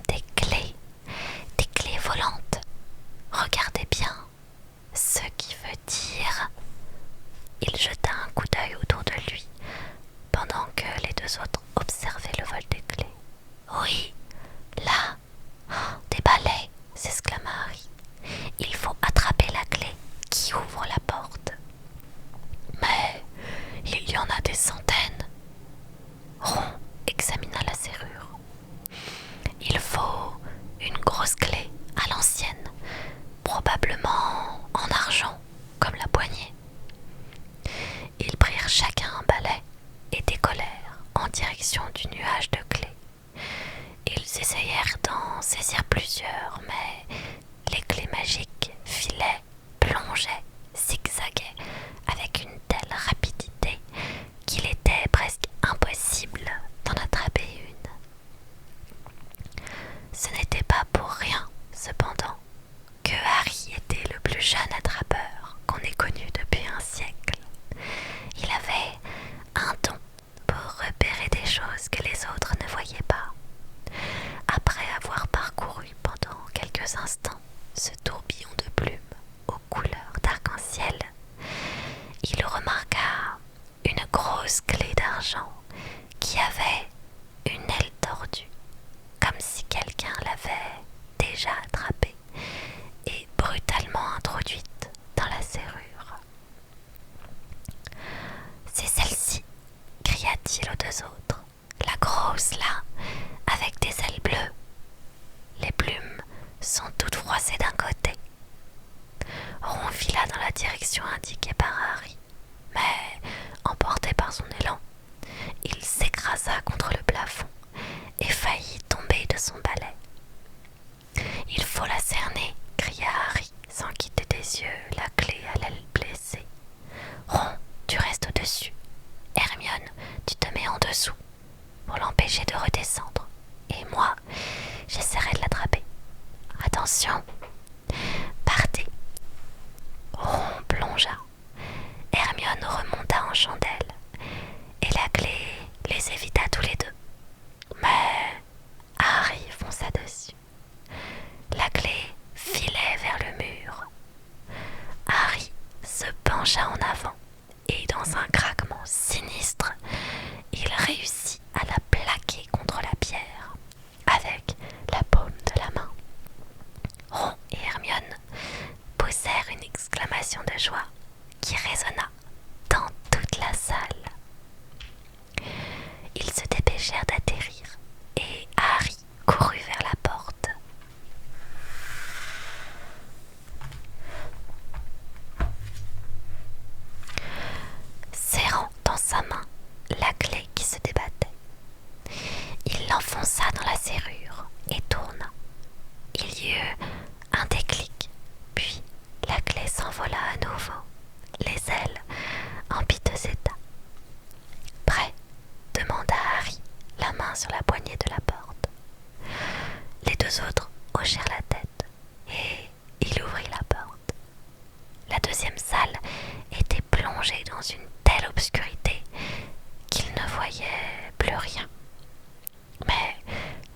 des clés volantes. Regardez bien, ce qui veut dire... Il jeta un coup d'œil autour de lui, pendant que les deux autres observaient le vol des clés. Oui, là, des balais, s'exclama Harry. Il faut attraper la clé qui ouvre la porte. Mais il y en a des centaines. Ron examina la serrure. Il faut une grosse clé à l'ancienne, probablement en argent, comme la poignée. Ils prirent chacun un balai et décollèrent en direction du nuage de clés. Ils essayèrent d'en saisir plusieurs, mais les clés magiques filaient, plongeaient, zigzaguaient avec une telle rapidité qu'il était presque impossible d'en attraper une. Ce n'était pas pour rien, cependant, que Harry était le plus jeune attrapeur qu'on ait connu depuis un siècle. Il avait un don pour repérer des choses que les autres ne voyaient pas. Après avoir parcouru pendant quelques instants ce tourbillon de plumes aux couleurs d'arc-en-ciel, il remarqua une grosse clé d'argent qui avait une aile tordue, comme si quelqu'un l'avait déjà attrapée et brutalement introduite dans la serrure. C'est celle-ci, cria-t-il aux deux autres. La grosse là, avec des ailes bleues. Les plumes sont toutes froissées d'un côté. Ron fila dans la direction indiquée par Harry, mais, emporté par son élan, il s'écrasa contre le plafond et faillit tomber de son balai. Il faut la cerner, cria Harry, sans quitter des yeux la clé à l'aile blessée. Ron, tu restes au-dessus. Hermione, tu te mets en dessous pour l'empêcher de redescendre. Et moi, j'essaierai de l'attraper. Attention, partez. Ron plongea. Hermione remonta en chandelle et la clé les évita tous les deux. Mais Harry fonça dessus. La clé filait vers le mur. Harry se pencha en avant et dans un craquement sinistre, il réussit à la plaquer contre la pierre avec la paume de la main. Ron et Hermione poussèrent une exclamation de joie qui résonna dans toute la salle. Ils se dépêchèrent d'atterrir et Harry courut vers la porte. Serrant dans sa main la clé qui se débattait, il l'enfonça dans la serrure et tourna. Il y eut un déclic, puis la clé s'envola à nouveau, les ailes en piteux état. Prêt? Demanda Harry, la main sur la poignée de la porte. Les deux autres hochèrent la tête et il ouvrit la porte. La deuxième salle était plongée dans une telle obscurité qu'ils ne voyaient plus rien. Mais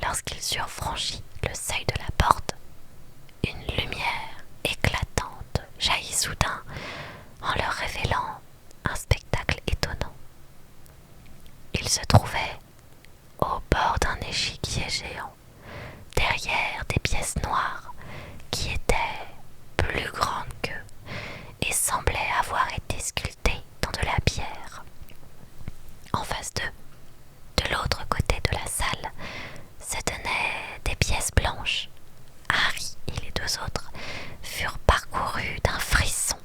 lorsqu'ils eurent franchi le seuil de la porte, une lumière éclatante jaillit soudain en leur révélant un spectacle étonnant. Ils se trouvaient au bord d'un échiquier géant, derrière des pièces noires qui étaient plus grandes qu'eux et semblaient avoir été sculptées dans de la pierre. En face d'eux, de l'autre côté de la salle, se tenaient des pièces blanches. Harry et les deux autres furent parcourus d'un frisson.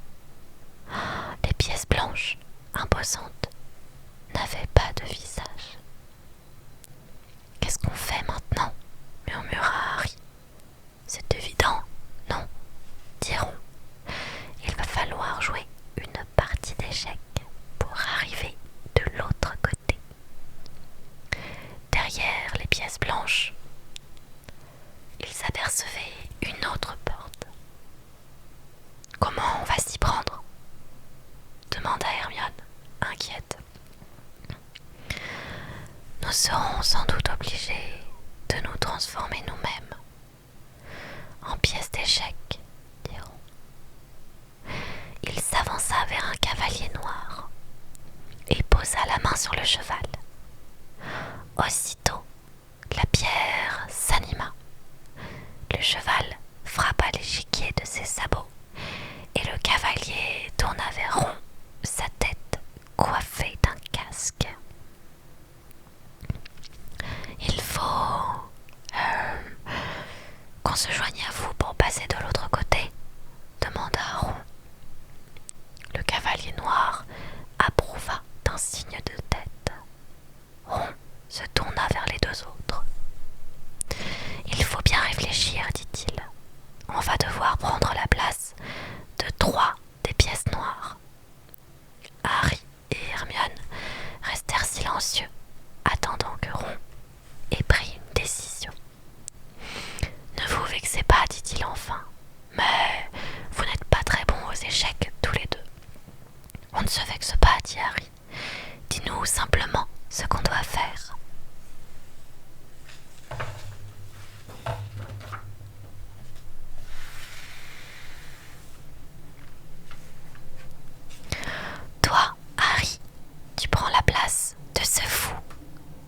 Les pièces blanches, imposantes, n'avaient pas de visage. « Qu'est-ce qu'on fait maintenant ?» murmura Harry. « C'est évident, non ?» dit Ron. « Il va falloir jouer une partie d'échecs pour arriver de l'autre côté. » Derrière les pièces blanches, ils apercevaient une autre porte. « Comment on va s'y prendre ?» demanda Hermione, inquiète. « Nous serons sans doute obligés de nous transformer nous-mêmes cheval. Aussitôt, la pierre s'anima. Le cheval frappa l'échiquier de ses sabots et le cavalier tourna vers rond, sa tête coiffée d'un casque. Il faut qu'on se joigne à vous pour passer de l'autre côté, demanda Rond. Le cavalier noir approuva d'un signe de tête. Rond se tourna vers les deux autres. Il faut bien réfléchir, dit-il. On va devoir prendre la place de 3 des pièces noires. Harry et Hermione restèrent silencieux, attendant que Ron ait pris une décision. Ne vous vexez pas, dit-il enfin, mais vous n'êtes pas très bons aux échecs tous les deux. On ne se vexe pas, dit Harry. Dis-nous simplement ce qu'on doit faire. Toi, Harry, tu prends la place de ce fou.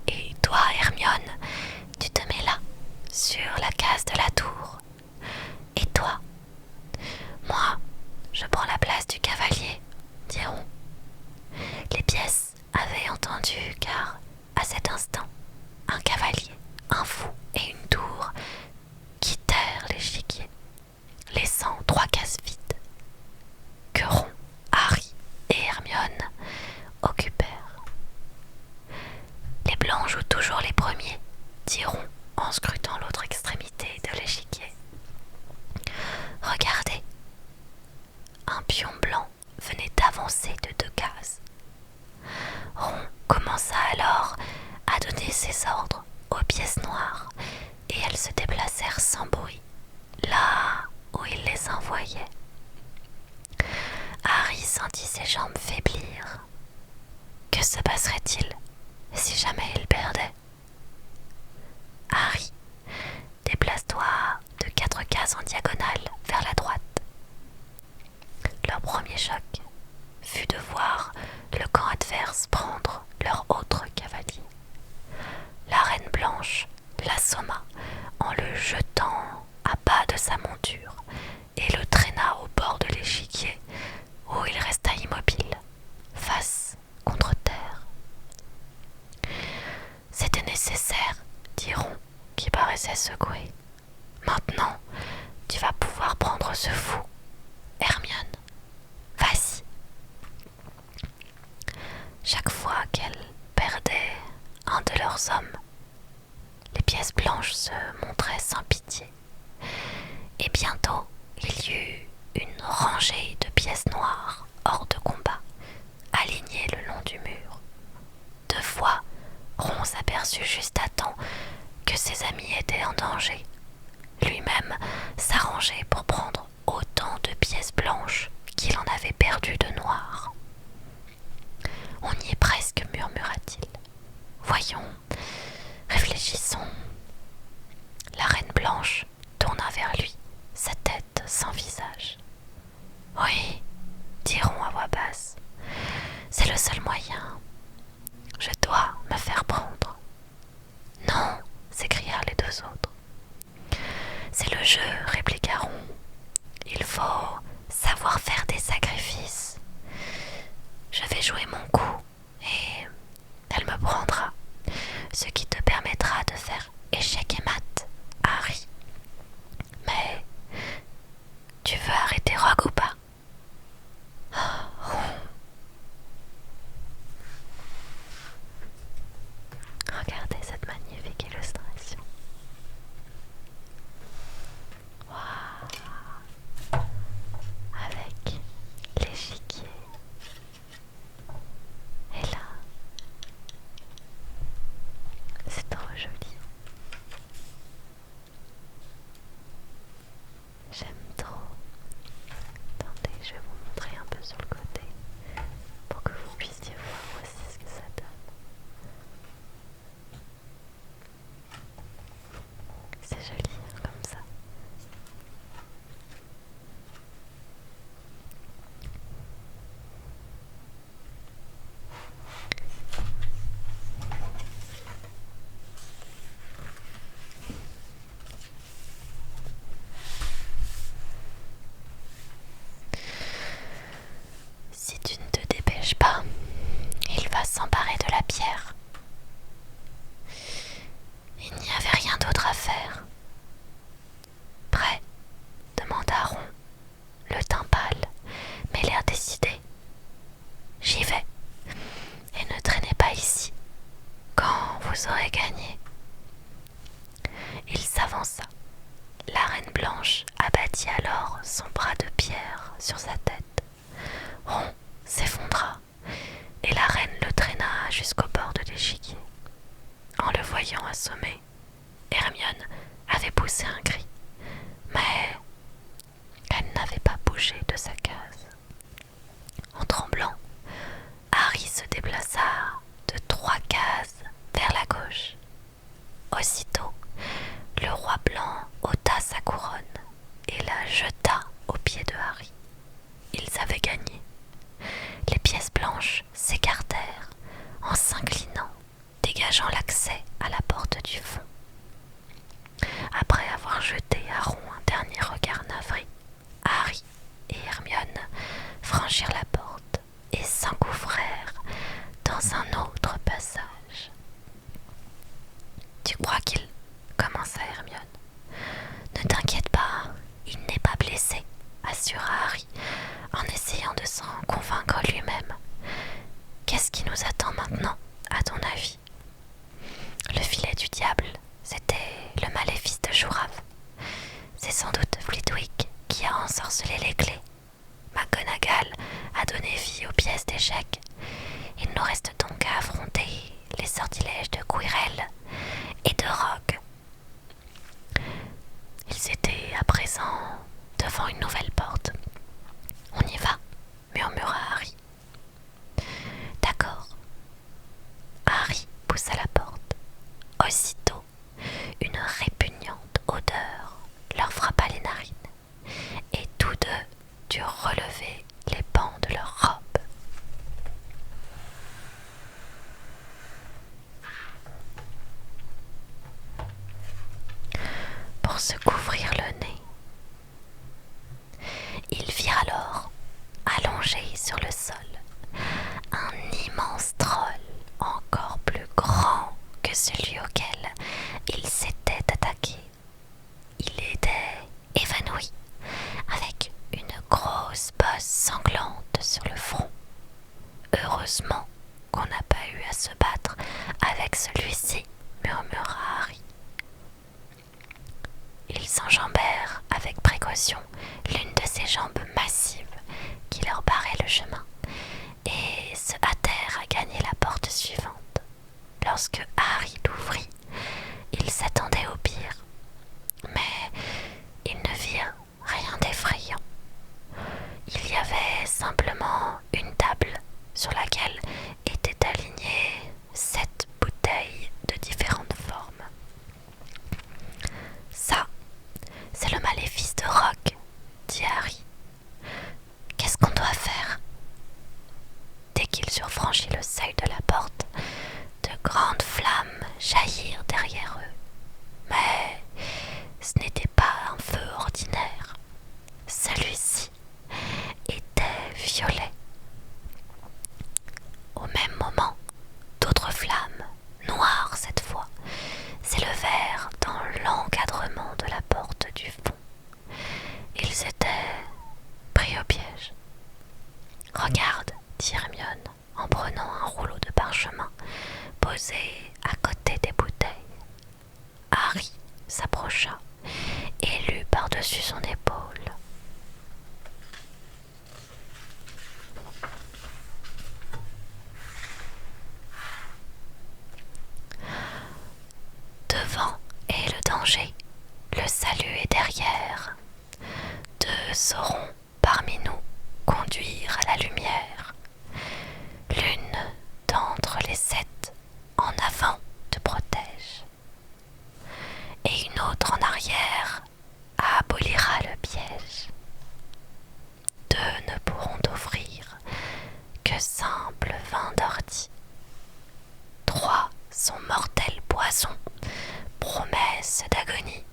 Et toi, Hermione, tu te mets là, sur la case de la tour. Et toi? Moi, je prends la place du cavalier, diront. Les pièces avaient entendu car, à cet instant, un cavalier, un fou et une tour quittèrent l'échiquier, laissant 3 cases vides que Ron, Harry et Hermione occupèrent. Les blancs jouent toujours les premiers, dit Ron en scrutant l'autre extrémité de l'échiquier. Regardez, un pion blanc venait d'avancer de 2 cases. Ron commença alors à donner ses ordres aux pièces noires et elles se déplacèrent sans bruit, là où il les envoyait. Harry sentit ses jambes faiblir. Que se passerait-il si jamais il perdait? Harry, déplace-toi de 4 cases en diagonale vers la droite. Leur premier choc fut de voir le camp adverse prendre leur autre cavalier. La Reine Blanche l'assomma en le jetant à bas de sa monture et le traîna au bord de l'échiquier où il resta immobile, face contre terre. C'était nécessaire, dit Ron, qui paraissait secoué. Maintenant, tu vas pouvoir prendre ce fou. Hermione, vas-y. Chaque fois qu'elle perdait un de leurs hommes, les pièces blanches se montraient sans pitié. Et bientôt, il y eut une rangée de pièces noires hors de combat, alignées le long du mur. 2 fois, Ron s'aperçut juste à temps que ses amis étaient en danger. Lui-même s'arrangeait pour prendre autant de pièces blanches qu'il en avait perdu de noires. On y est presque, murmura-t-il. Voyons, réfléchissons. La Reine Blanche tourna vers lui, sa tête sans visage. Oui, dit Ron à voix basse, c'est le seul moyen. Je dois me faire prendre. Non, s'écrièrent les 2 autres. C'est le jeu, répliqua Ron. Il faut savoir faire des sacrifices. Je vais jouer mon coup et elle me prendra, ce qui te permettra de faire échec et mat, Harry. Mais tu veux arrêter Rogue ou pas? Ron. Regardez cette magnifique illustration. sur sa tête. Ron s'effondra et la reine le traîna jusqu'au bord de l'échiquier. En le voyant assommé, Hermione avait poussé un cri, mais elle n'avait pas bougé de sa case. En tremblant, Harry se déplaça de 3 cases vers la gauche. Aussitôt, le roi blanc ôta sa couronne et la jeta aux pieds de Harry. Ils avaient gagné. Les pièces blanches s'écartèrent en s'inclinant, dégageant l'accès à la porte du fond. Après avoir jeté à Ron un dernier regard navré, Harry et Hermione franchirent la porte et s'engouffrèrent dans un autre passage. « Tu crois qu'il... » commença Hermione. « Ne t'inquiète pas, il n'est pas blessé, » assura Harry, en essayant de s'en convaincre lui-même. « Qu'est-ce qui nous attend maintenant, à ton avis ?» Le filet du diable, c'était le maléfice de Jourave. C'est sans doute Flitwick qui a ensorcelé les clés. McGonagall a donné vie aux pièces d'échecs. Il nous reste donc à affronter les sortilèges de Quirrell et de Rogue. Ils étaient à présent devant une nouvelle porte. « On y va » murmura Harry. « D'accord. » Harry poussa la porte. Aussitôt, une répugnante odeur leur frappa les narines, et tous deux durent relever les pans de leurs robes. Pour se couvrir le nez, ils virent alors, allongé sur le sol, un immense troll encore plus grand que celui auquel il s'était attaqué. Il était évanoui, avec une grosse bosse sanglante sur le front. Heureusement qu'on n'a pas eu à se battre avec celui-ci, murmura Harry. Ils s'enjambèrent avec précaution l'une de ces jambes massives qui leur barrait le chemin et se hâtèrent à gagner la porte suivante. Lorsque Harry l'ouvrit, il s'attendait au pire, mais ils ne virent rien d'effrayant. Il y avait simplement une table sur laquelle étaient alignées 7 bouteilles de différentes formes. « Ça, c'est le maléfice de Rogue, » dit Harry. « Qu'est-ce qu'on doit faire ?» Dès qu'ils eurent franchi le seuil de la porte, de grandes flammes jaillirent derrière eux. Mais ce n'était pas un feu ordinaire. Celui-ci était violet. Au même moment, d'autres flammes, noires cette fois, s'élevèrent dans l'encadrement de la porte du fond. Ils étaient pris au piège. « Regarde, » dit Hermione en prenant un rouleau de parchemin posé à côté des bouteilles. Harry s'approcha et lut par-dessus son épaule. Devant est le danger, le salut est derrière. 2 sauront parmi nous conduire à la lumière. L'une d'entre les 7 en avant te protège, et une autre en arrière abolira le piège. 2 ne pourront offrir que simple vin d'ortie. 3 sont mortels poisons, promesses d'agonie.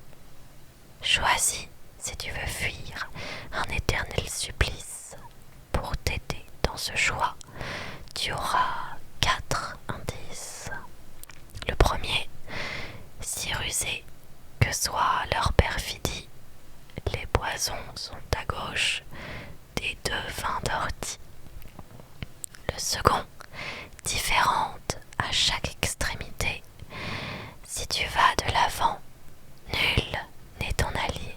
Choisis si tu veux fuir un éternel supplice. Pour t'aider dans ce choix, tu auras 4 indices. Le premier, si rusé que soit leur perfidie, les poisons sont à gauche des 2 vins d'ortie. Le second, différente à chaque extrémité, si tu vas de l'avant, nul n'est ton allié.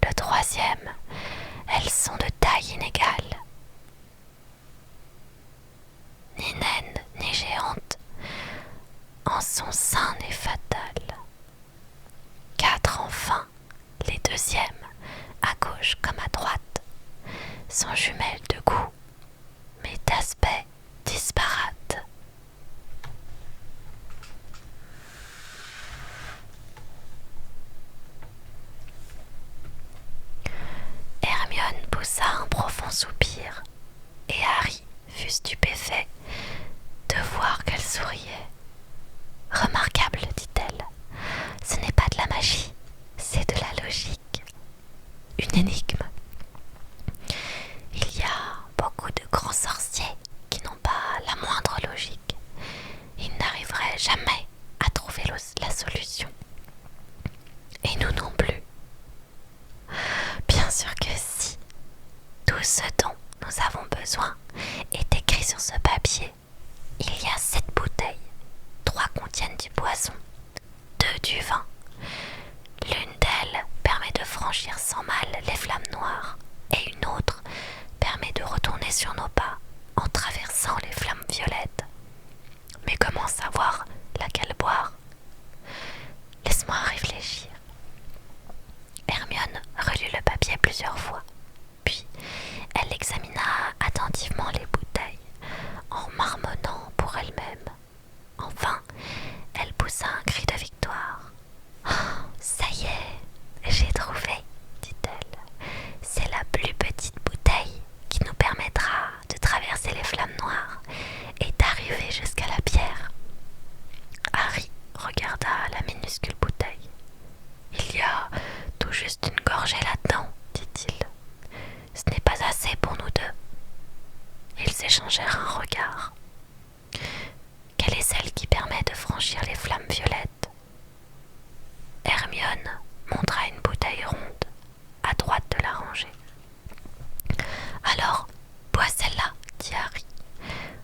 Le troisième, elle montre enfin les deuxièmes, à gauche comme à droite, sans jumelles de goût, mais d'aspect disparate. Hermione poussa un profond soupir, et Harry fut stupéfait de voir qu'elle souriait. Remarquable, dit-elle, ce n'est pas de la magie, c'est de la logique. Une énigme. Il y a beaucoup de grands sorciers qui n'ont pas la moindre logique. Ils n'arriveraient jamais à trouver la solution. Et nous non plus. Bien sûr que si. Tout ce dont nous avons besoin est écrit sur ce papier. Il y a 7 bouteilles. 3 contiennent du poison, 2 du vin. L'une d'elles permet de franchir sans mal les flammes noires et une autre permet de retourner sur nos pas en traversant les flammes violettes. Mais comment savoir laquelle boire? Laisse-moi réfléchir. Hermione relut le papier plusieurs fois, puis elle examina attentivement les bouteilles en marmonnant pour elle-même. Enfin, elle poussa un cri de victoire. Oh, ça y est, j'ai trouvé, dit-elle. C'est la plus petite bouteille qui nous permettra de traverser les flammes noires et d'arriver jusqu'à la pierre. Harry regarda la minuscule bouteille. Il y a tout juste une gorgée là-dedans, dit-il. Ce n'est pas assez pour nous deux. Ils échangèrent un regard. Quelle est celle qui permet de franchir les flammes violettes? Hermione montra une bouteille ronde, à droite de la rangée. Alors, bois celle-là, dit Harry.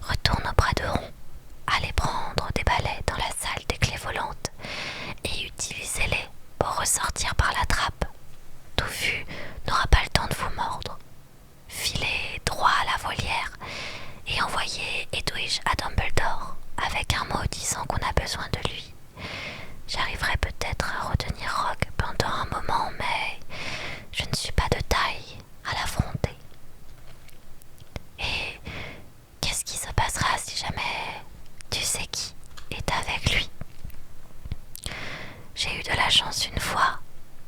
Retourne au bras de rond. Allez prendre des balais dans la salle des clés volantes et utilisez-les pour ressortir par la trappe. Touffu n'aura pas le temps de vous mordre. Filez droit à la volière et envoyez Edwige à Dumbledore avec un mot disant qu'on a besoin de lui. J'arriverai peut-être à retenir Rogue pendant un moment, mais je ne suis pas de taille à l'affronter. Et qu'est-ce qui se passera si jamais tu sais qui est avec lui? J'ai eu de la chance une fois,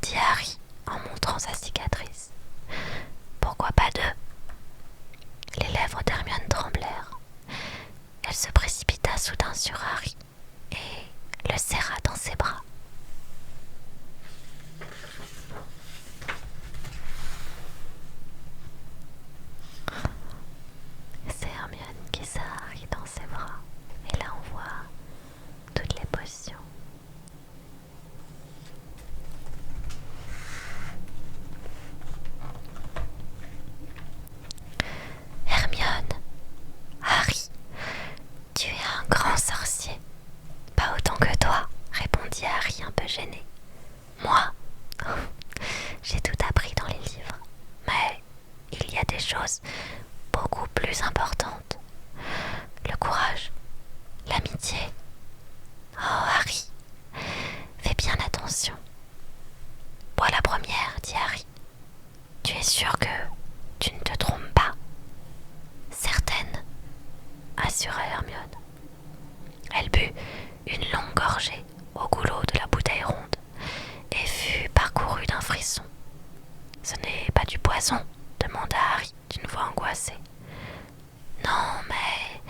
dit Harry en montrant sa cicatrice. Pourquoi pas deux? Les lèvres d'Hermione tremblèrent. Elle se précipita soudain sur Harry et le serra dans ses bras. C'est Hermione qui serre Harry dans ses bras. Et là on voit toutes les potions. Hermione, Harry, tu es un grand sorcier. Pas autant que toi, répondit Harry un peu gêné. Moi, j'ai tout appris dans les livres, mais il y a des choses beaucoup plus importantes. Le courage, l'amitié. Oh Harry, fais bien attention. Bois la première, dit Harry. Tu es sûr que tu ne te trompes pas? Certaine, assura Hermione. Elle but une longue gorgée au goulot de la bouteille ronde et fut parcourue d'un frisson. Ce n'est pas du poison, demanda Harry d'une voix angoissée. Non, mais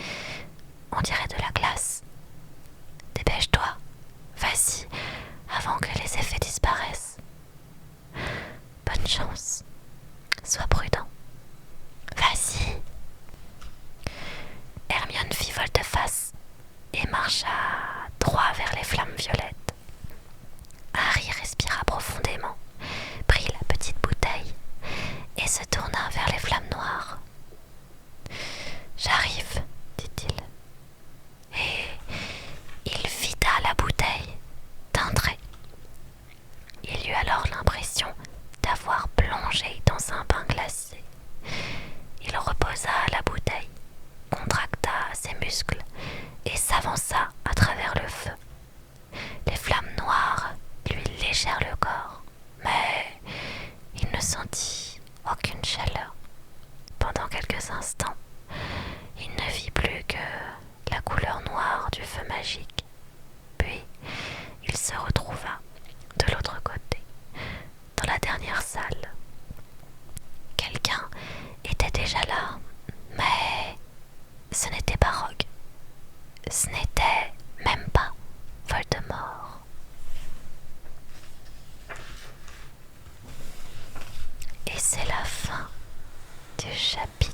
on dirait de la glace. Dépêche-toi, vas-y, avant que les effets disparaissent. Bonne chance, sois prudent. Vas-y. Hermione fit volte-face et marcha droit vers les flammes violettes. Harry respira profondément, prit la petite bouteille et se tourna vers les flammes noires. J'arrive, dit-il. Et il vida la bouteille d'un trait. Il eut alors l'impression d'avoir plongé ressentit aucune chaleur. Pendant quelques instants, il ne vit plus que la couleur noire du feu magique. Puis, il se retrouva de l'autre côté, dans la dernière salle. Quelqu'un était déjà là, mais ce n'était pas Rogue. Ce n'était même pas Voldemort. Et c'est la fin du chapitre.